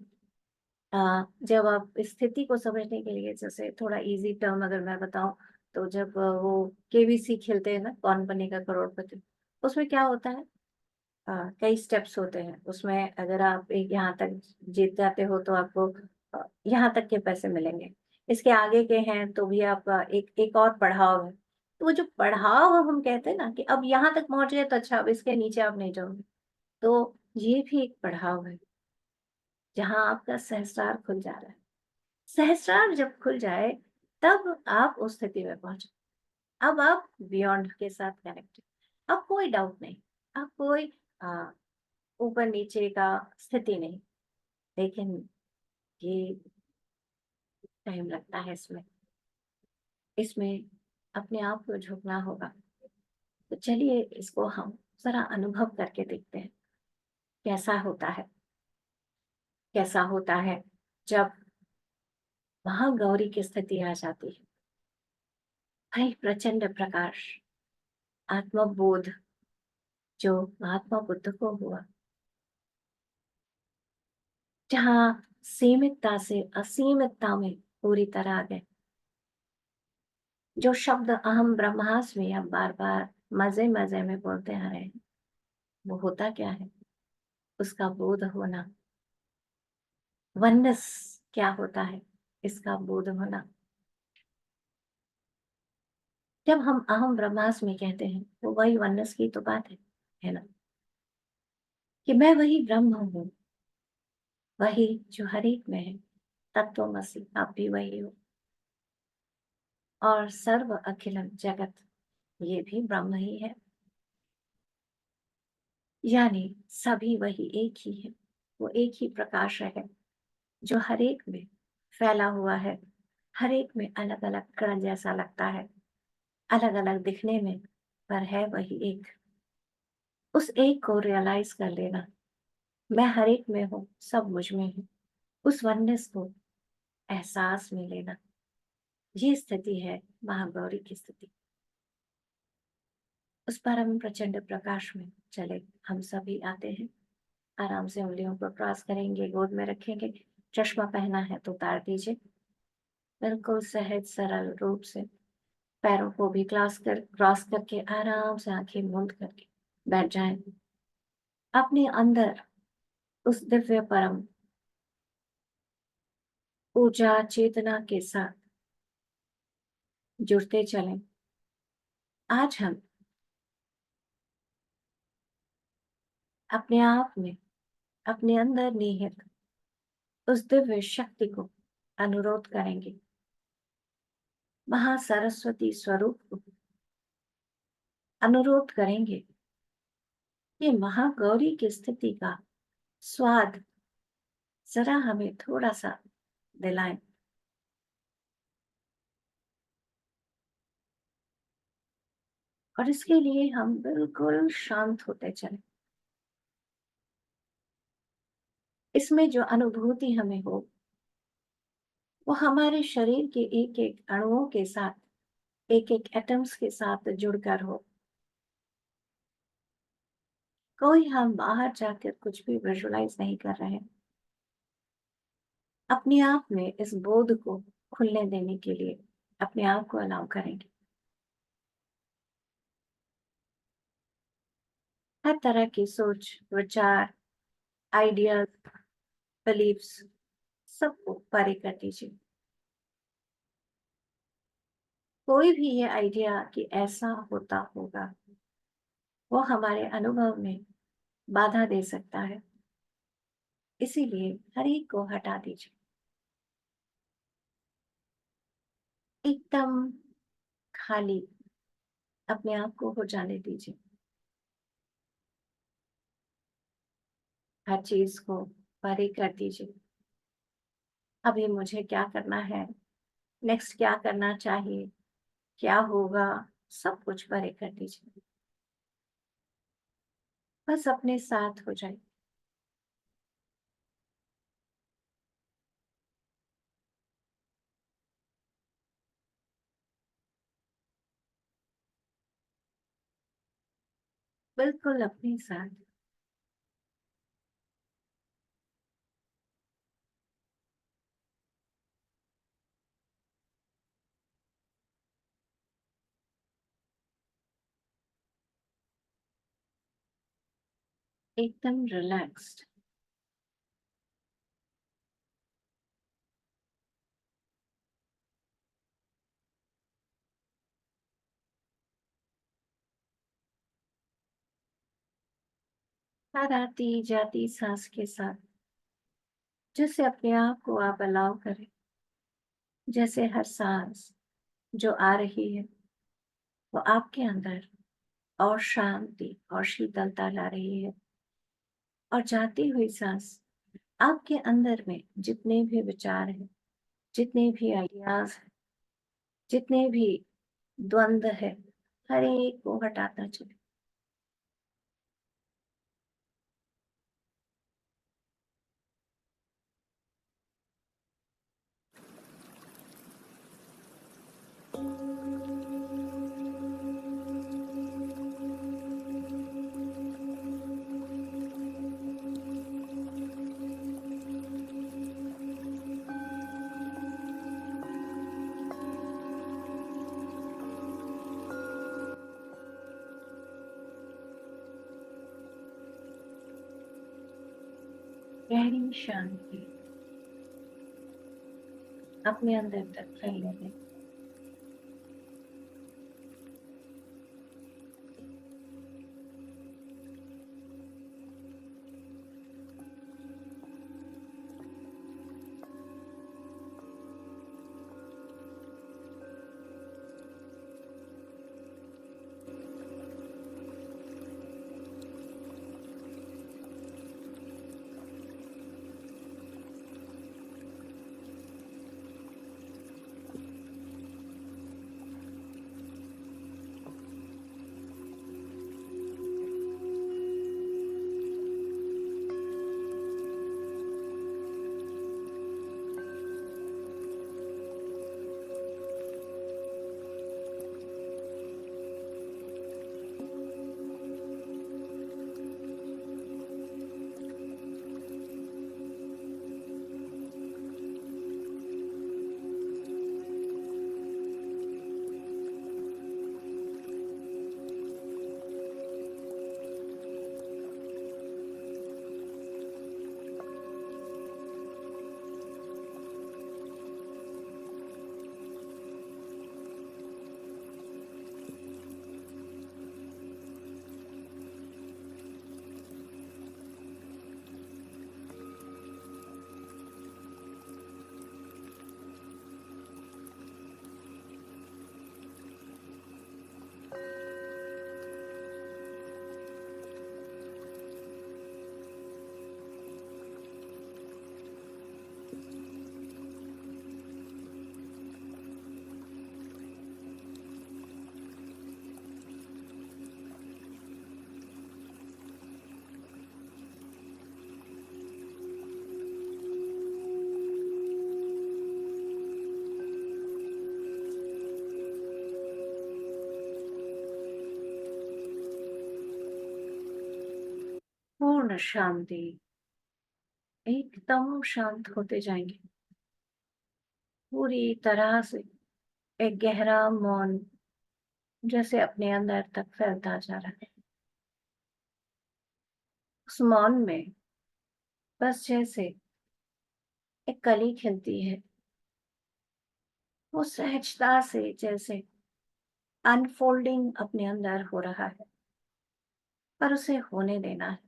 जब आप इस स्थिति को समझने के लिए, जैसे थोड़ा इजी टर्म अगर मैं बताऊं, तो जब वो केबीसी खेलते हैं ना, कौन बनेगा करोड़पति, उसमें क्या होता है, कई स्टेप्स होते हैं उसमें। अगर आप एक यहाँ तक जीत जाते हो तो आपको यहाँ तक के पैसे मिलेंगे, इसके आगे के हैं तो भी आपका एक एक और पड़ाव है। तो वो जो पड़ाव हम कहते हैं ना कि अब यहाँ तक पहुंच गए तो अच्छा, अब इसके नीचे आप नहीं जाओगे, तो ये भी एक पड़ाव है जहां आपका सहस्रार खुल जा रहा है। सहस्रार जब खुल जाए तब आप उस स्थिति में पहुंचे। अब आप बियॉन्ड के साथ कनेक्टेड, अब कोई डाउट नहीं, अब कोई आ, ऊपर नीचे का स्थिति नहीं। लेकिन ये टाइम लगता है इसमें, इसमें अपने आप को झुकना होगा। तो चलिए इसको हम जरा अनुभव करके देखते हैं, कैसा होता है, कैसा होता है जब महागौरी की स्थिति आ जाती है। भाई प्रचंड प्रकाश, आत्मबोध जो महात्मा बुद्ध को हुआ, जहाँ सीमितता से असीमितता में पूरी तरह आ गए। जो शब्द अहम ब्रह्मास्मि हम बार बार मजे मजे में बोलते आ रहे हैं, वो होता क्या है? उसका बोध होना। वननेस क्या होता है? इसका बोध होना। जब हम अहम ब्रह्मास्मि कहते हैं तो वही वननेस की तो बात है ना, कि मैं वही ब्रह्म हूँ, वही जो हर एक में है, तत्वमसि, आप भी वही हो। और सर्व अखिलम जगत, ये भी ब्रह्म ही है, यानी सभी वही एक ही है। वो एक ही प्रकाश है जो हर एक में फैला हुआ है, हर एक में अलग अलग कण जैसा लगता है, अलग अलग दिखने में, पर है वही एक। उस एक को रियलाइज कर लेना, मैं हर एक में हूँ, सब मुझ में है, उस वननेस को एहसास में लेना, ये स्थिति है महागौरी की स्थिति। उस परम प्रचंड प्रकाश में चले हम सभी आते हैं। आराम से उंगलियों को क्रॉस करेंगे, गोद में रखेंगे। चश्मा पहना है तो उतार दीजिए, बिल्कुल सहज सरल रूप से। पैरों को भी क्रॉस करके आराम से आंखें मूंद करके बैठ जाएं। अपने अंदर उस दिव्य परम ऊर्जा चेतना के साथ जुड़ते चलें। आज हम अपने आप में, अपने अंदर निहित उस दिव्य शक्ति को अनुरोध करेंगे महा सरस्वती स्वरूप को अनुरोध करेंगे कि महागौरी की स्थिति का स्वाद जरा हमें थोड़ा सा दिलाएं। और इसके लिए हम बिल्कुल शांत होते चले। इसमें जो अनुभूति हमें हो वो हमारे शरीर के एक एक अणुओं के साथ, एक एक एटम्स के साथ जुड़कर हो। कोई हम बाहर जाकर कुछ भी विजुलाइज नहीं कर रहे हैं। अपने आप में इस बोध को खुलने देने के लिए अपने आप को अलाउ करेंगे। हर तरह की सोच, विचार, आइडियाज, बिलीव्स सबको परे कर दीजिए। कोई भी ये आइडिया कि ऐसा होता होगा वो हमारे अनुभव में बाधा दे सकता है, इसीलिए हर एक को हटा दीजिए। एकदम खाली अपने आप को हो जाने दीजिए। हर चीज को परे कर दीजिए। अभी मुझे क्या करना है, नेक्स्ट क्या करना चाहिए, क्या होगा, सब कुछ परे कर दीजिए। बस अपने साथ हो जाए। बिल्कुल अपने साथ। एकदम रिलैक्स्ड। हर आती जाती सांस के साथ जैसे अपने आप को आप अलाउ करें, जैसे हर सांस जो आ रही है वो आपके अंदर और शांति और शीतलता ला रही है, और जाती हुई सांस आपके अंदर में जितने भी विचार हैं, जितने भी आइडियाज हैं, जितने भी द्वंद्व है, हर एक को हटाता चले। गहरी शांति अपने अंदर तक फैलने दें। शांति एकदम शांत होते जाएंगे। पूरी तरह से एक गहरा मौन जैसे अपने अंदर तक फैलता जा रहा है। उस मौन में बस जैसे एक कली खिलती है, वो सहजता से जैसे अनफोल्डिंग अपने अंदर हो रहा है, पर उसे होने देना है।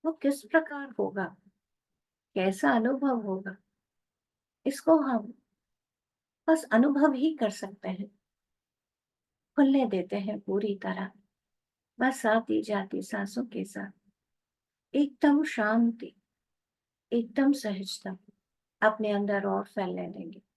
वो किस प्रकार होगा, कैसा अनुभव होगा, इसको हम बस अनुभव ही कर सकते हैं। खुलने देते हैं पूरी तरह, बस आती जाती सांसों के साथ एकदम शांति, एकदम सहजता अपने अंदर और फैलने देंगे।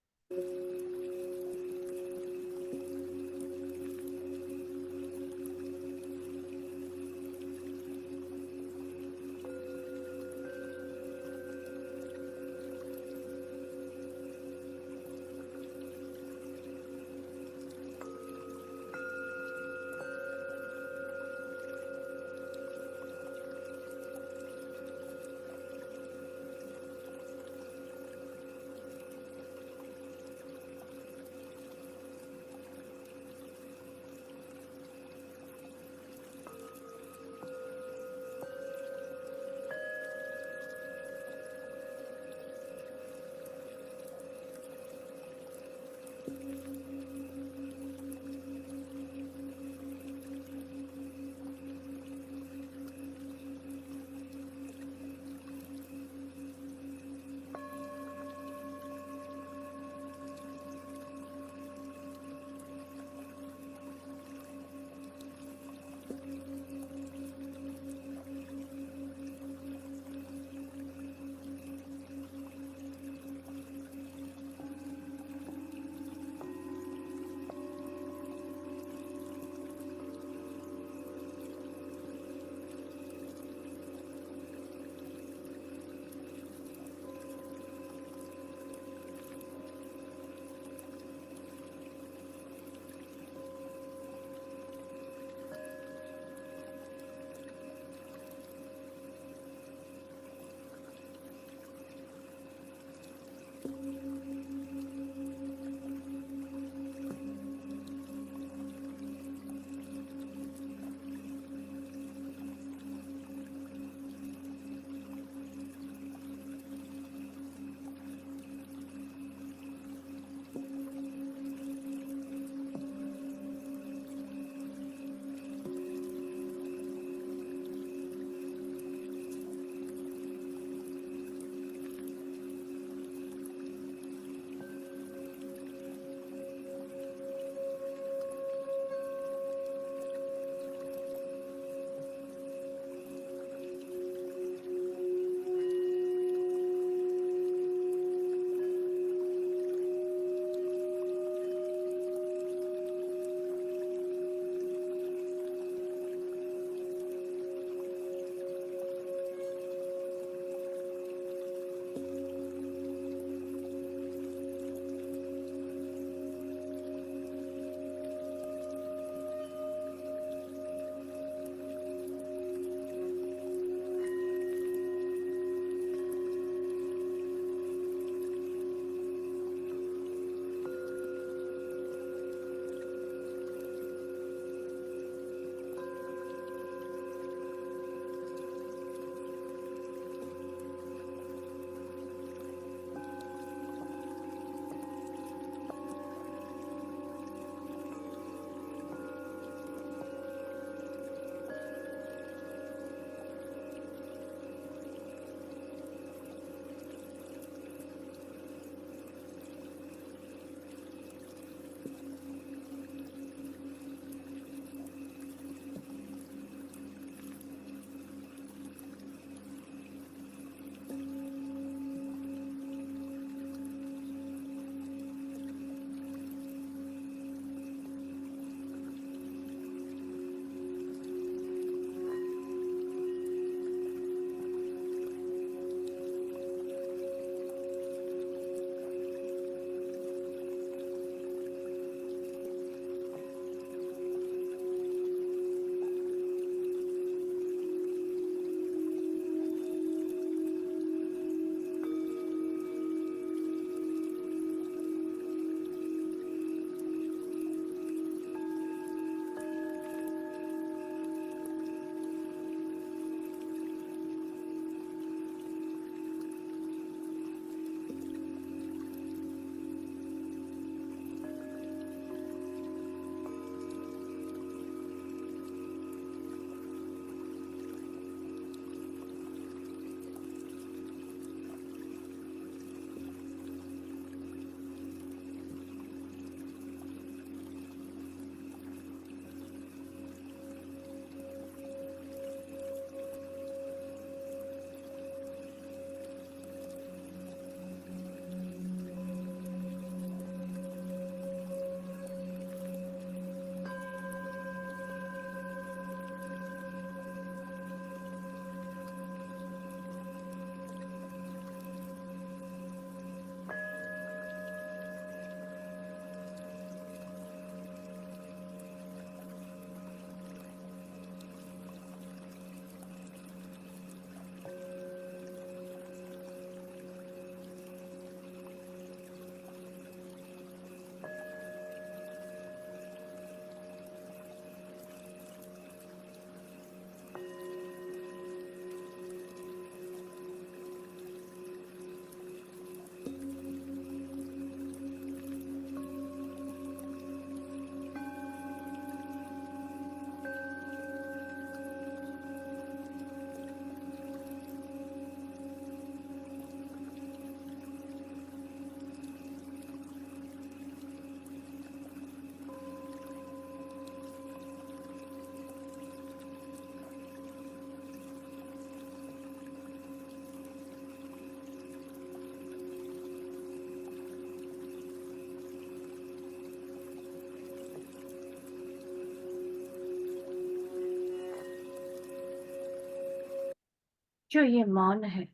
जो ये मौन है,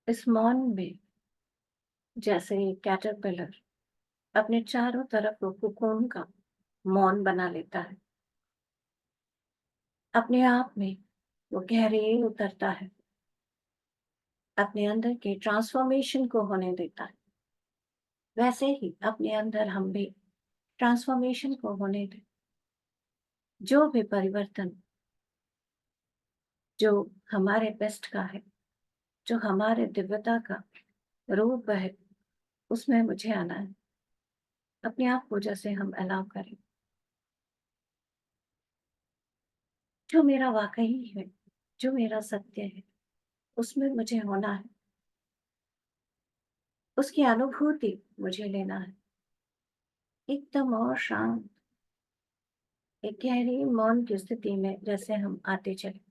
इस मौन में जैसे कैटरपिलर अपने चारों तरफ वो कोकून का मौन बना लेता है, अपने आप में वो गहरे उतरता है, अपने अंदर के ट्रांसफॉर्मेशन को होने देता है। वैसे ही अपने अंदर हम भी ट्रांसफॉर्मेशन को होने दें। जो भी परिवर्तन जो हमारे बेस्ट का है, जो हमारे दिव्यता का रूप है, उसमें मुझे आना है। अपने आप को जैसे हम अलाउ करें, जो मेरा वाकई है, जो मेरा सत्य है, उसमें मुझे होना है, उसकी अनुभूति मुझे लेना है, एकदम और शांत, एक गहरी मौन की स्थिति में जैसे हम आते चले।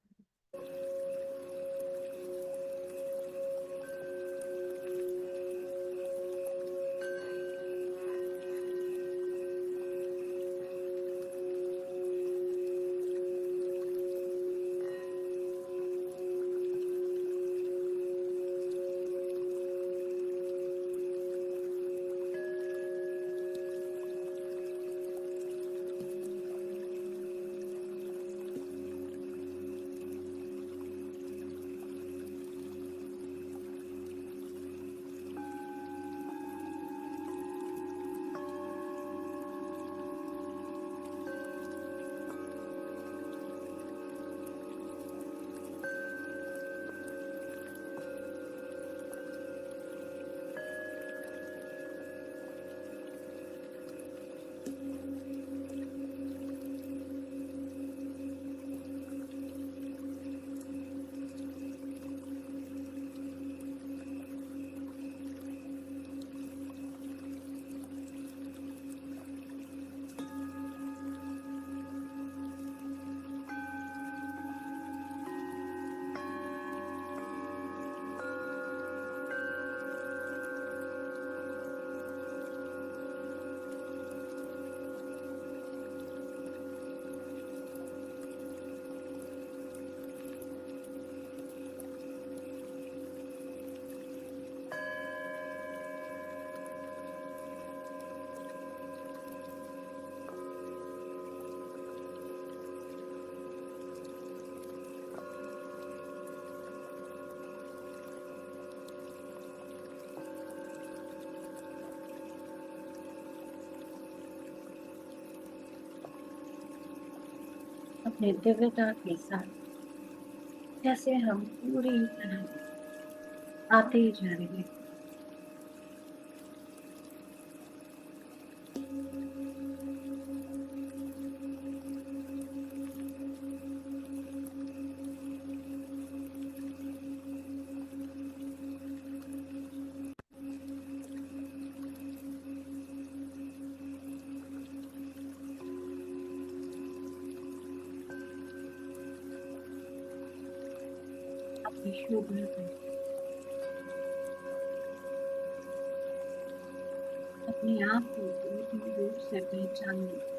अपने दिव्यता के साथ जैसे हम पूरी तरह आते ही जा रहे हैं। अपनी शोभा को, अपने आप को पूर्ण रूप से पहचानना,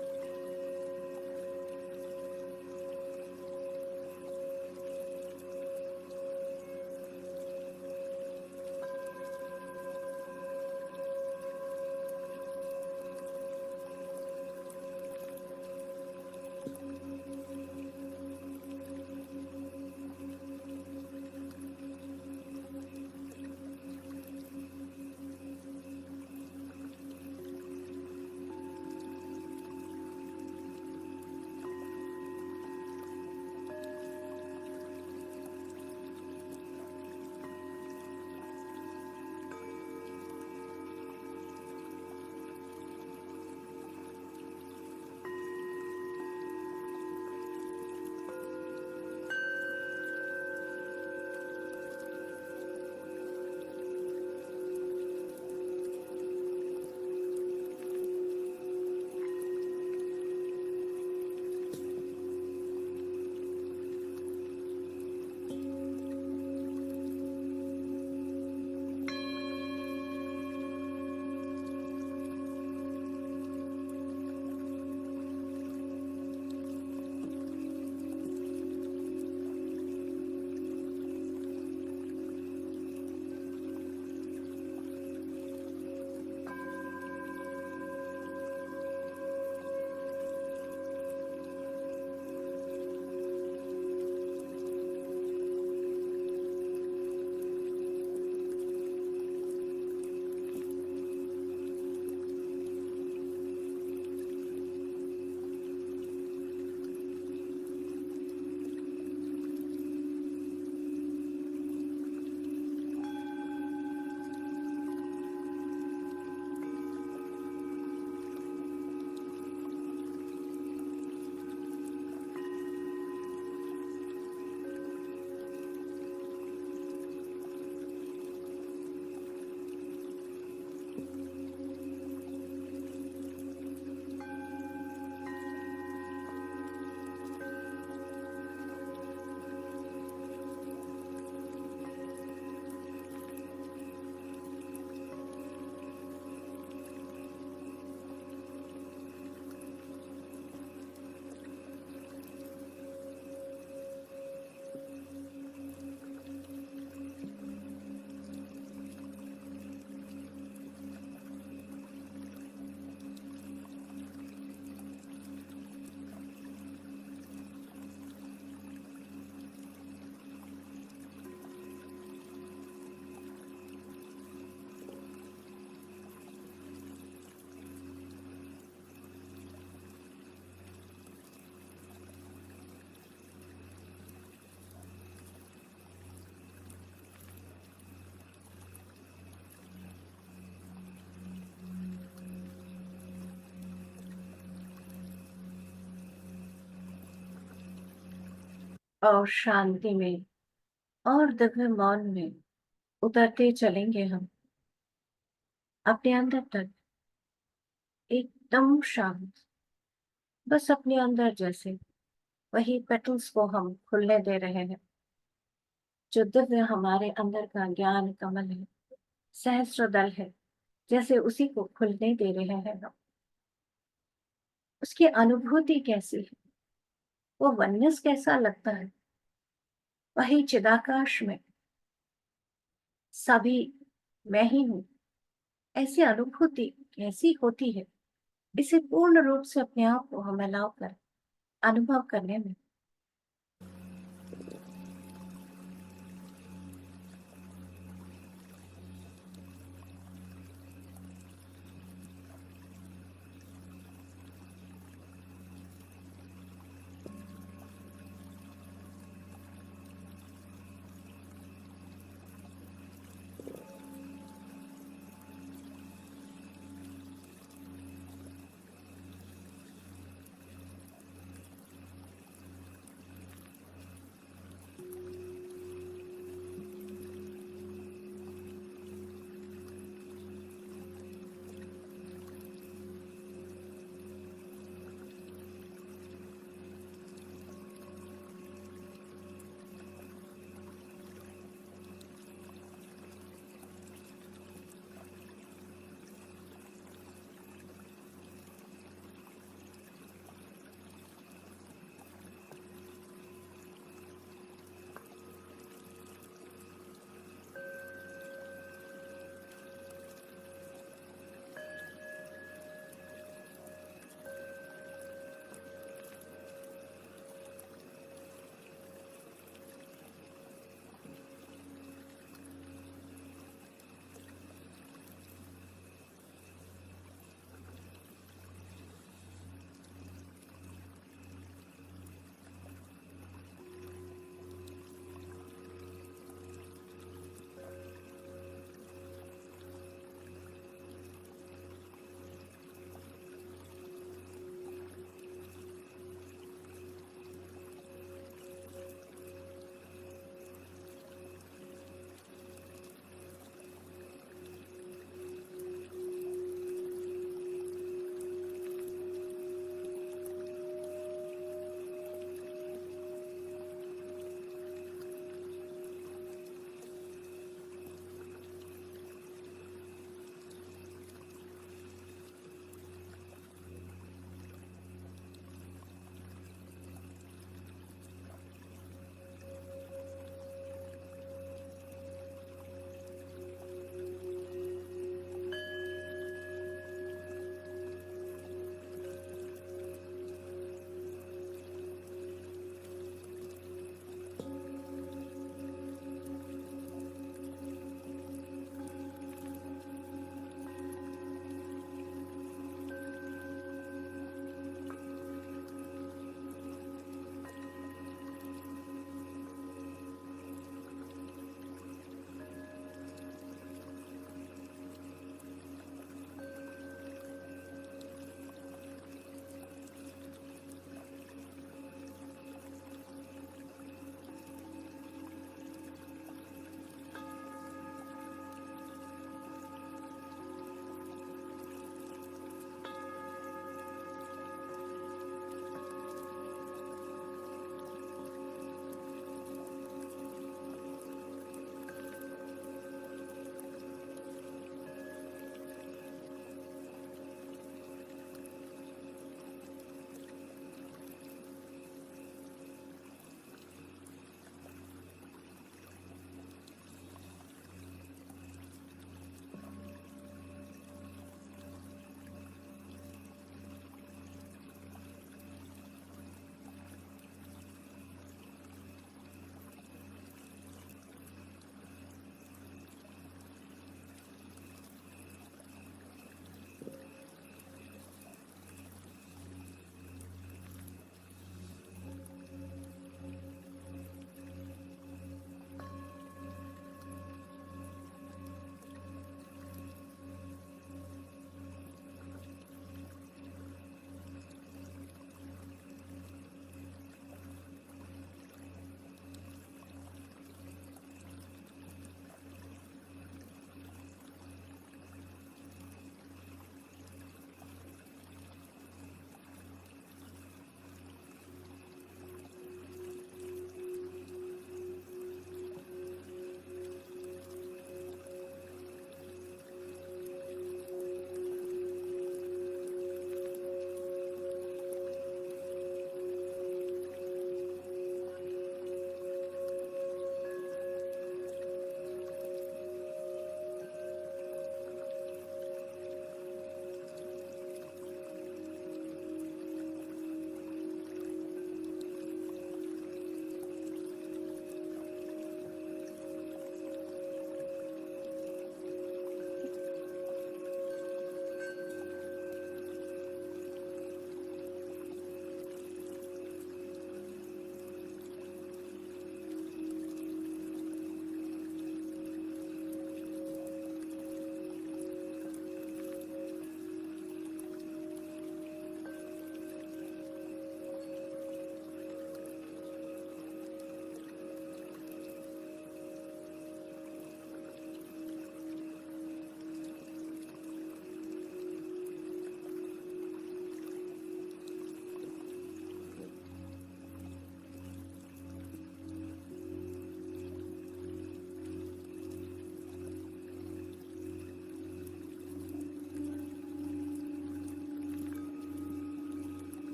और शांति में और दिव्य मौन में उतरते चलेंगे हम अपने अंदर तक, एकदम शांत, बस अपने अंदर जैसे वही पेटल्स को हम खुलने दे रहे हैं, जो दिव्य हमारे अंदर का ज्ञान कमल है, सहस्त्र दल है, जैसे उसी को खुलने दे रहे हैं हम। उसकी अनुभूति कैसी है, वो वननेस कैसा लगता है, वही चिदाकाश में सभी मैं ही हूँ, ऐसी अनुभूति कैसी होती है, इसे पूर्ण रूप से अपने आप को हम अलाउ कर अनुभव करने में।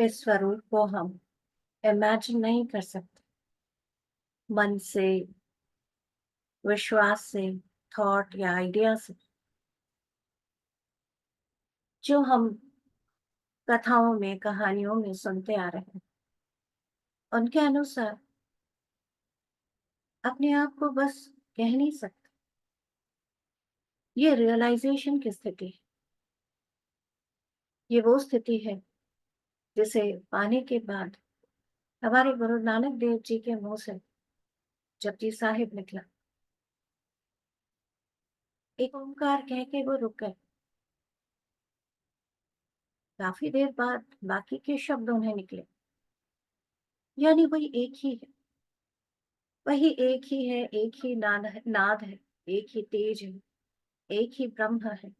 के स्वरूप को हम इमेजिन नहीं कर सकते मन से, विश्वास से, थॉट या आइडिया से। जो हम कथाओं में, कहानियों में सुनते आ रहे हैं, उनके अनुसार अपने आप को बस कह नहीं सकते। ये रियलाइजेशन की स्थिति है। ये वो स्थिति है जिसे पाने के बाद हमारे गुरु नानक देव जी के मुंह से जपजी साहिब निकला। एक ओंकार कह के वो रुक गए। काफी देर बाद बाकी के शब्द उन्हें निकले, यानी वही एक ही है, वही एक ही है, एक ही नाद है, एक ही तेज है, एक ही ब्रह्म है,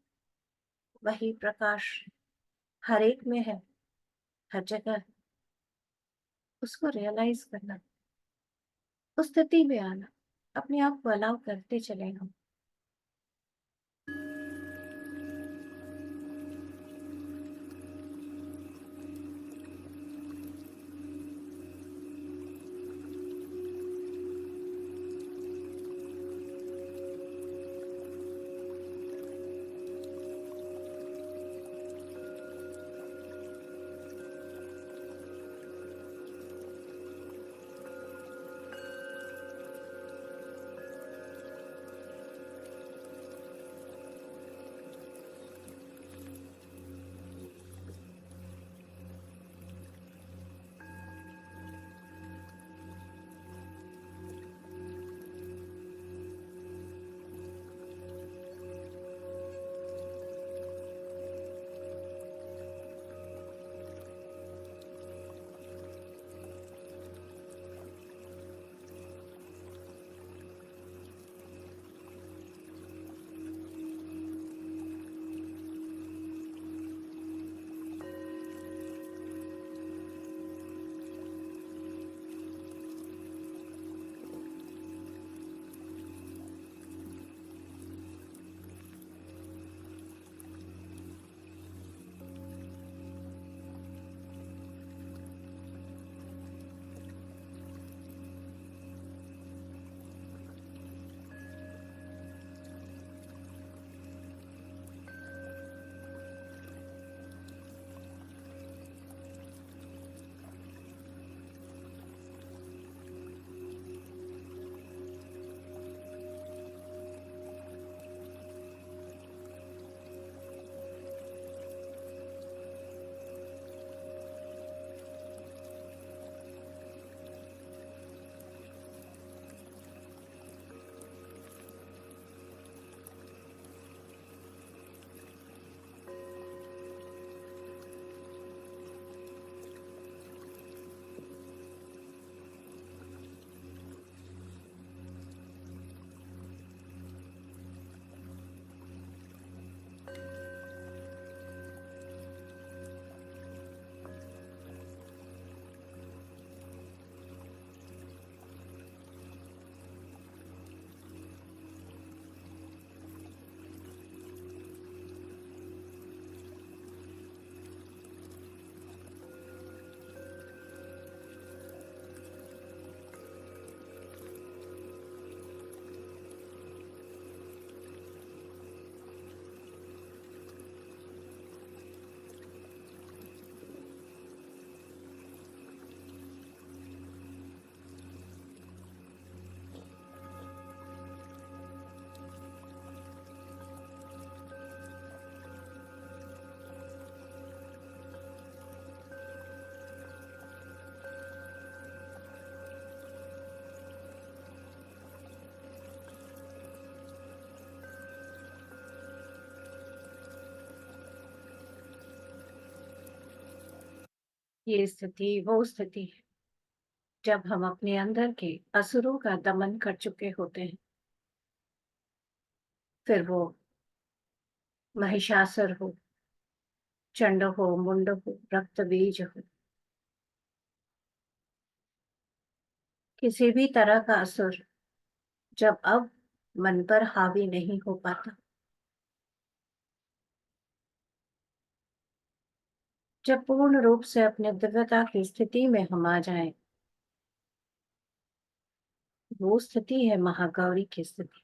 वही प्रकाश हर एक में है, हर जगह है। उसको रियलाइज करना, उस स्थिति में आना, अपने आप को अलाउ करते चले हम। ये स्थिति वो स्थिति है जब हम अपने अंदर के असुरों का दमन कर चुके होते हैं। फिर वो महिषासुर हो, चंड हो, मुंड हो, रक्त बीज हो, किसी भी तरह का असुर जब अब मन पर हावी नहीं हो पाता, जब पूर्ण रूप से अपने दिव्यता की स्थिति में हम आ जाएं, वो स्थिति है महागौरी की स्थिति।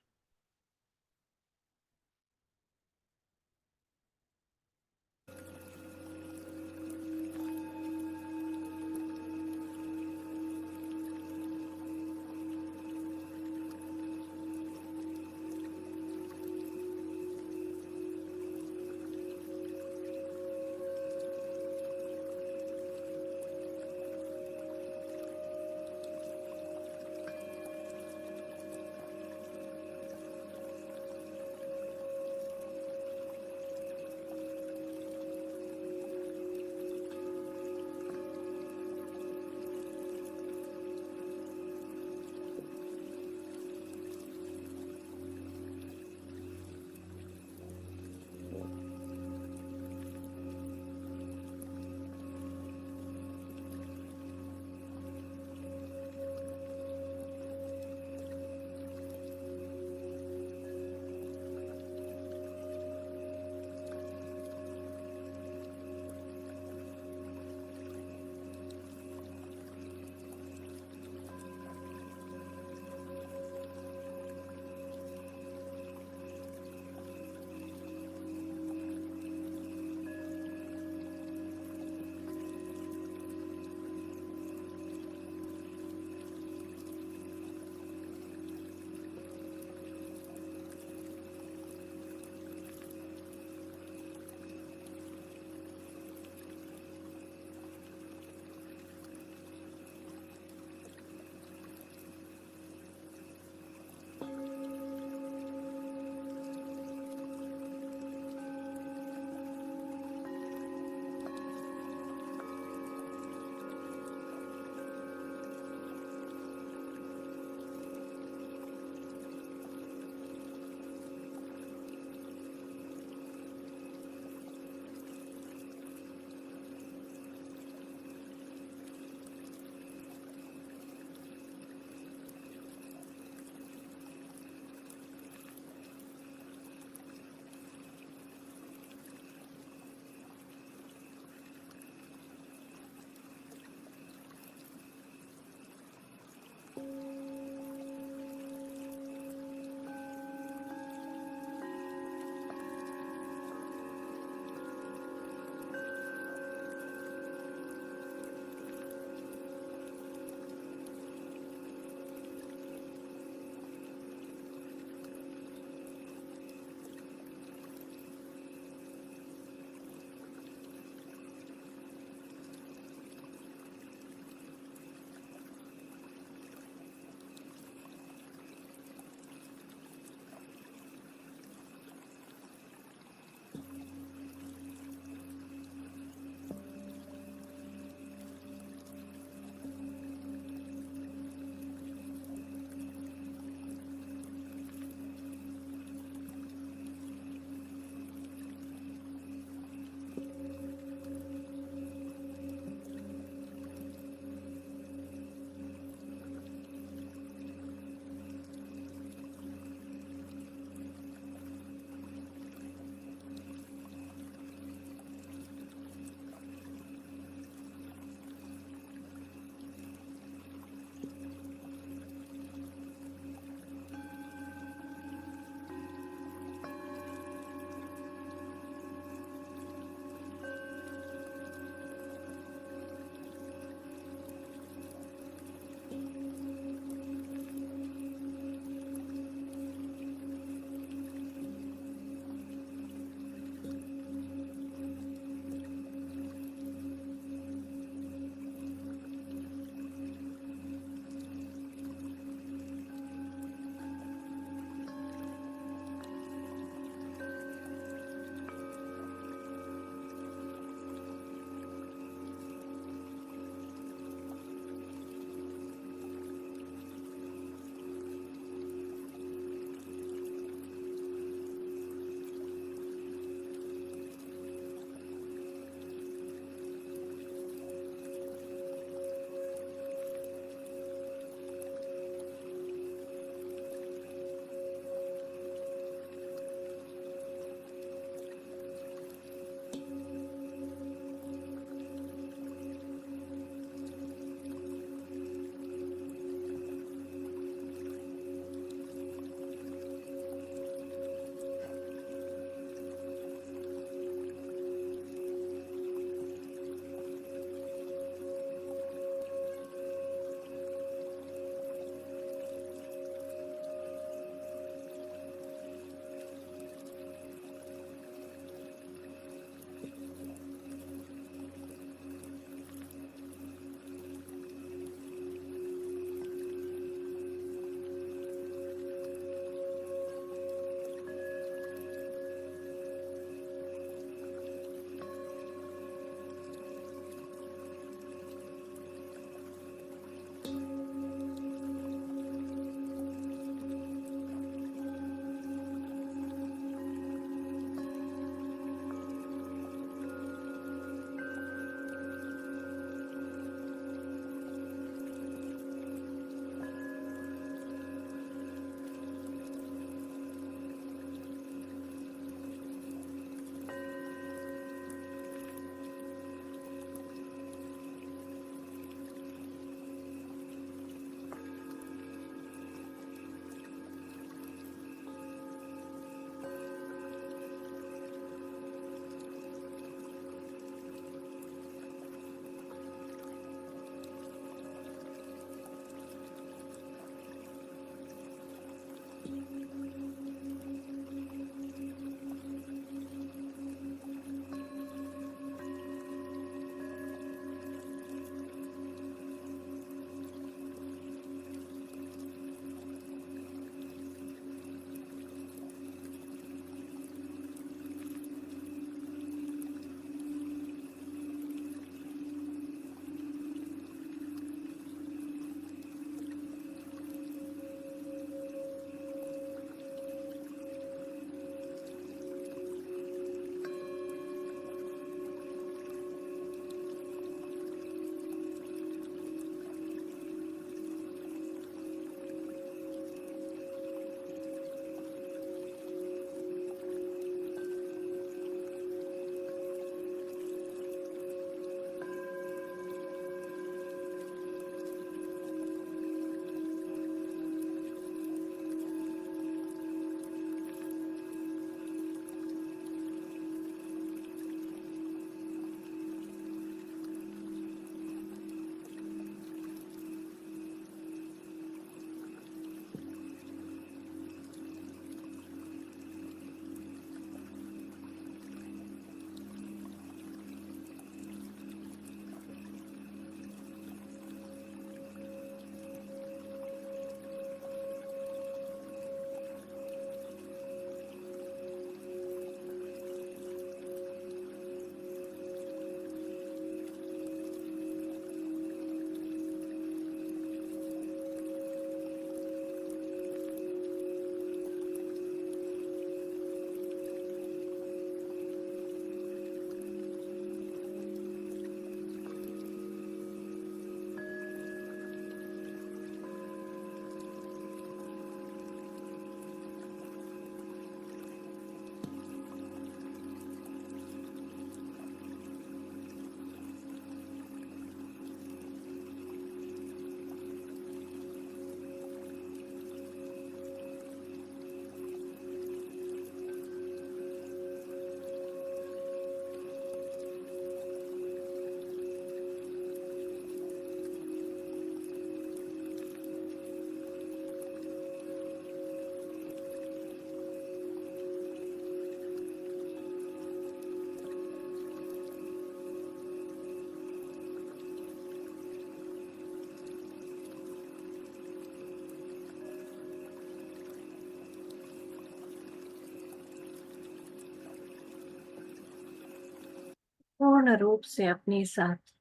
पूर्ण रूप से अपने साथ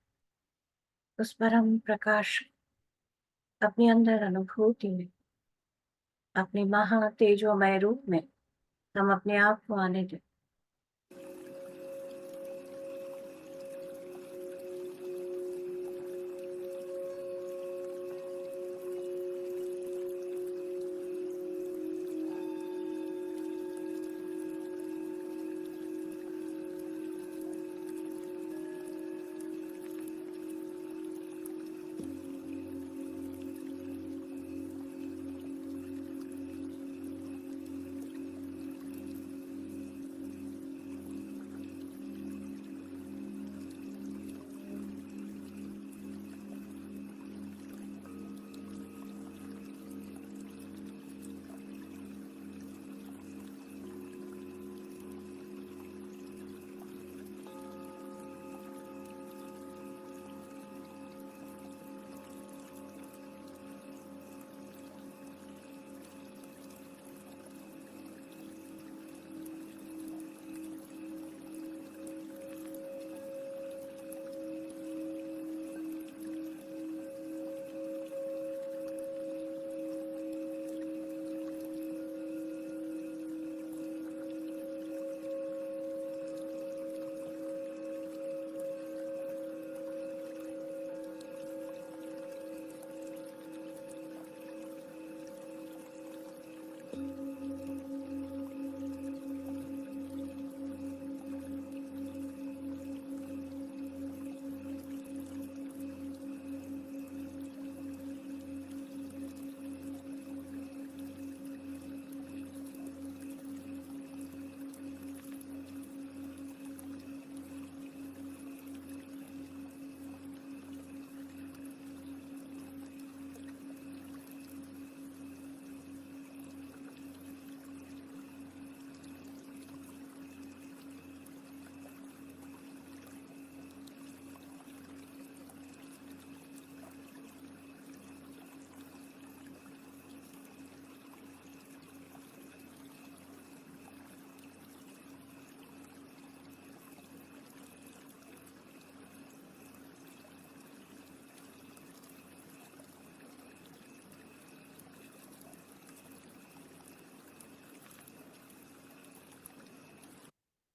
उस परम प्रकाश अपने अंदर अनुभूति में, अपने महा तेजोमय रूप में हम अपने आप को आने दें।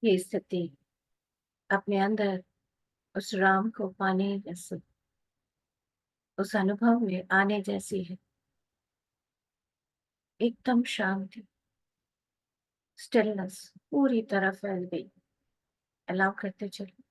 ये स्थिति अपने अंदर उस राम को पाने जैसे, उस अनुभव में आने जैसी है। एकदम शांति, स्टिलनेस पूरी तरह फैल गई। अलाउ करते चलो।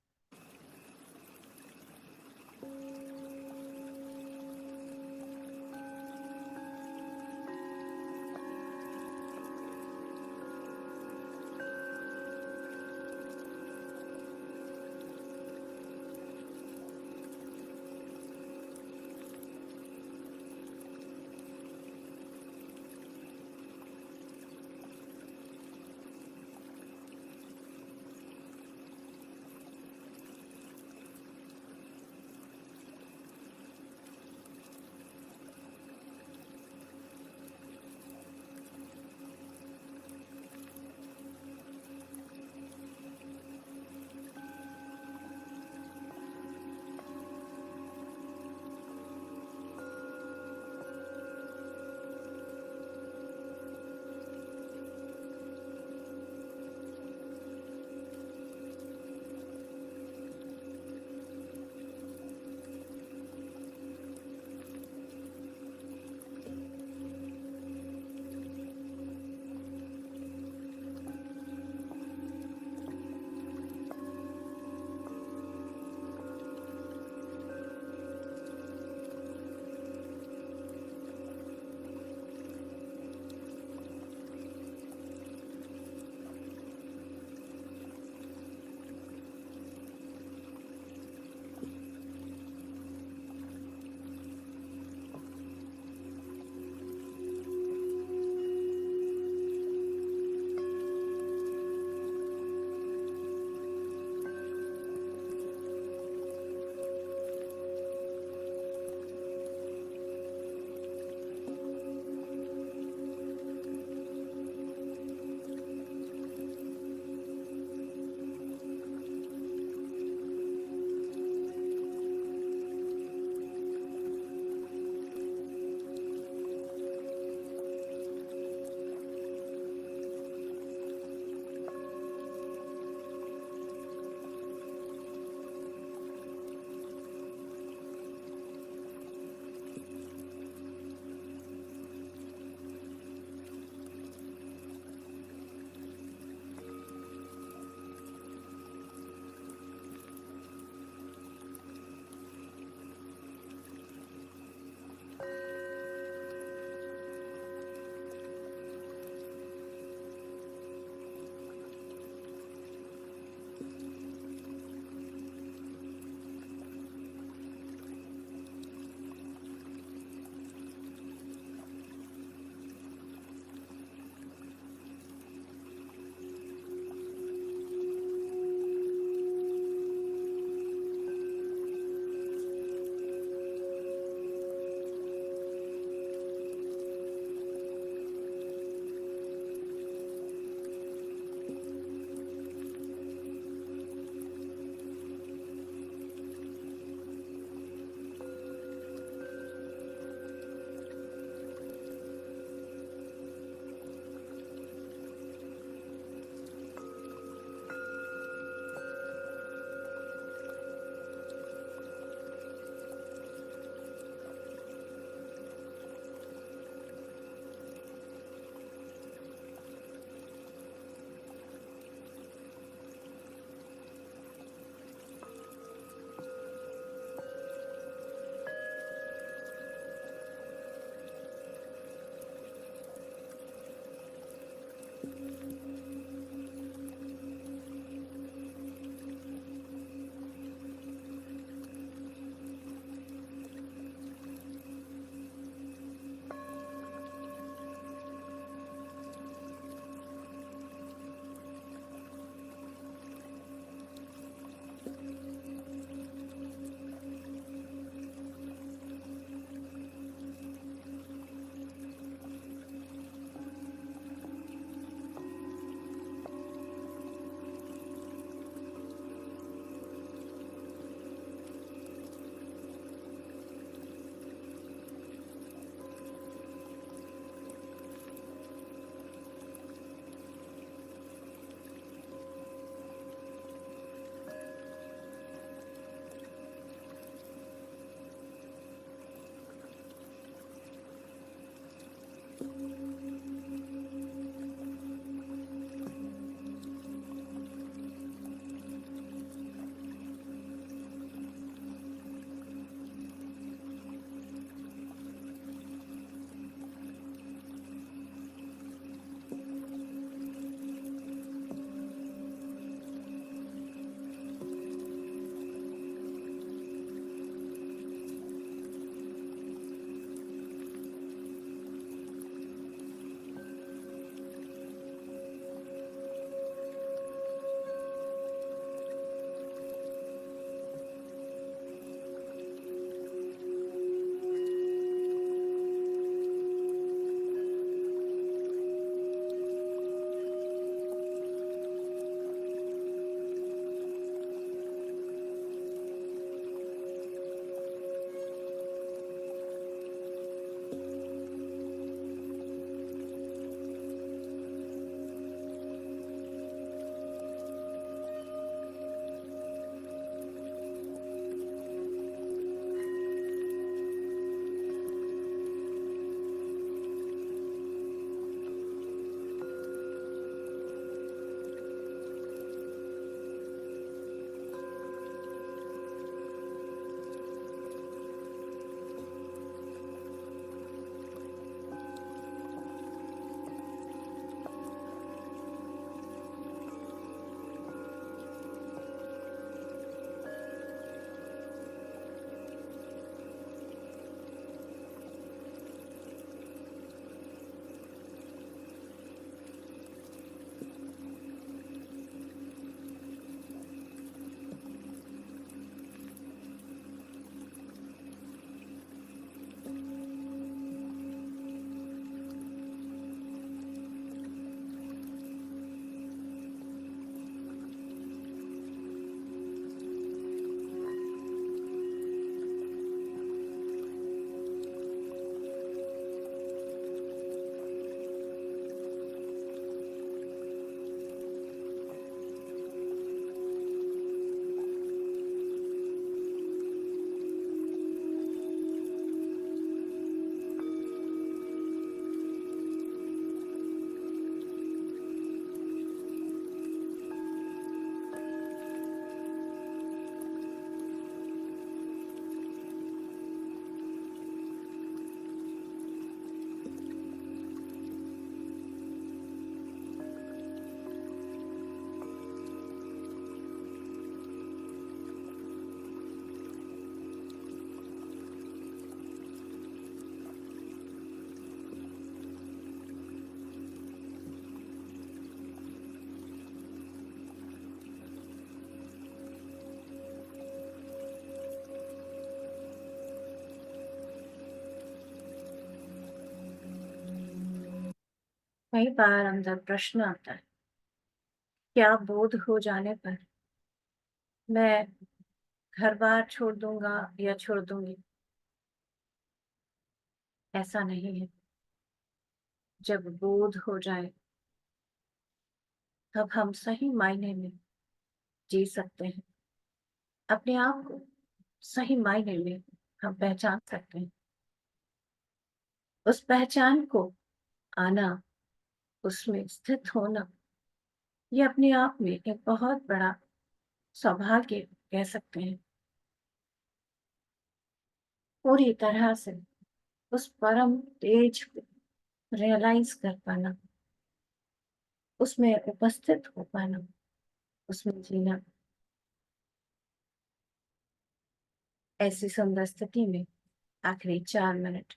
कई बार अंदर प्रश्न आता है, क्या बोध हो जाने पर मैं घर बार छोड़ दूंगा या छोड़ दूंगी? ऐसा नहीं है। जब बोध हो जाए तब हम सही मायने में जी सकते हैं। अपने आप को सही मायने में हम पहचान सकते हैं। उस पहचान को आना, उसमें स्थित होना, ये अपने आप में एक बहुत बड़ा सौभाग्य कह सकते हैं। पूरी तरह से उस परम तेज को रियलाइज कर पाना, उसमें उपस्थित हो पाना, उसमें जीना, ऐसी सुंदर स्थिति में आखिरी 4 मिनट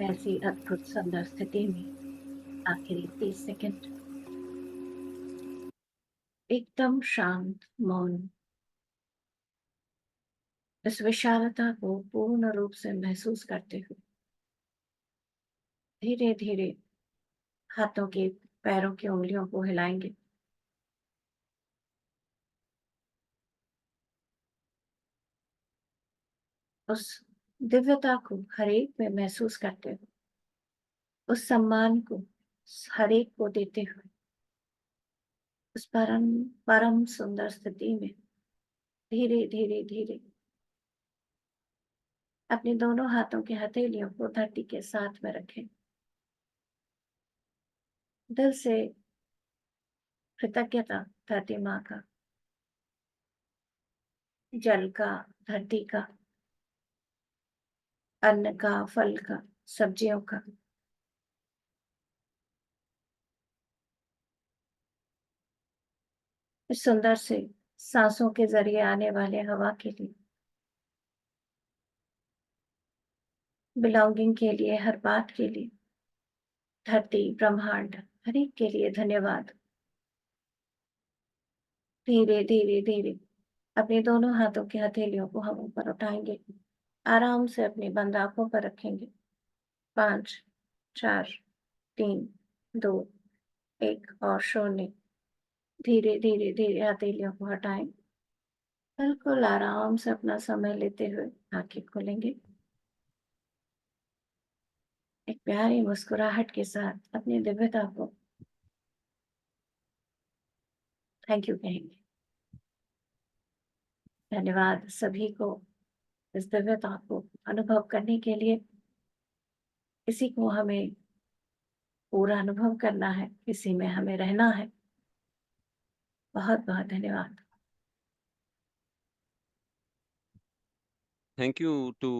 ऐसी अद्भुत सुंदर स्थिति में आखिरी 30 सेकंड एकदम शांत, मौन, इस विशालता को पूर्ण रूप से महसूस करते हुए धीरे धीरे हाथों के पैरों की उंगलियों को हिलाएंगे। उस दिव्यता को हर एक में महसूस करते हुए, उस सम्मान को हर एक को देते हुए, उस परम परम सुंदर स्थिति में धीरे धीरे धीरे अपने दोनों हाथों की हथेलियों को धरती के साथ में रखें। दिल से कृतज्ञता धरती माँ का, जल का, धरती का, अन्न का, फल का, सब्जियों का, इस सुंदर से सांसों के जरिए आने वाले हवा के लिए, बिलोंगिंग के लिए, हर बात के लिए, धरती, ब्रह्मांड, हर एक के लिए धन्यवाद। धीरे धीरे धीरे अपने दोनों हाथों की हथेलियों को हम ऊपर उठाएंगे। आराम से अपनी बंद आंखों पर रखेंगे। 5, 4, 3, 2, 1 और शून्य। धीरे धीरे धीरे हथेलियों को हटाएं। बिल्कुल आराम से अपना समय लेते हुए आंखें खोलेंगे। एक प्यारी मुस्कुराहट के साथ अपनी दिव्यता को थैंक यू कहेंगे। धन्यवाद सभी को इस दिव्यता को अनुभव करने के लिए। इसी को हमें पूरा अनुभव करना है, इसी में हमें रहना है। बहुत बहुत धन्यवाद। Thank you to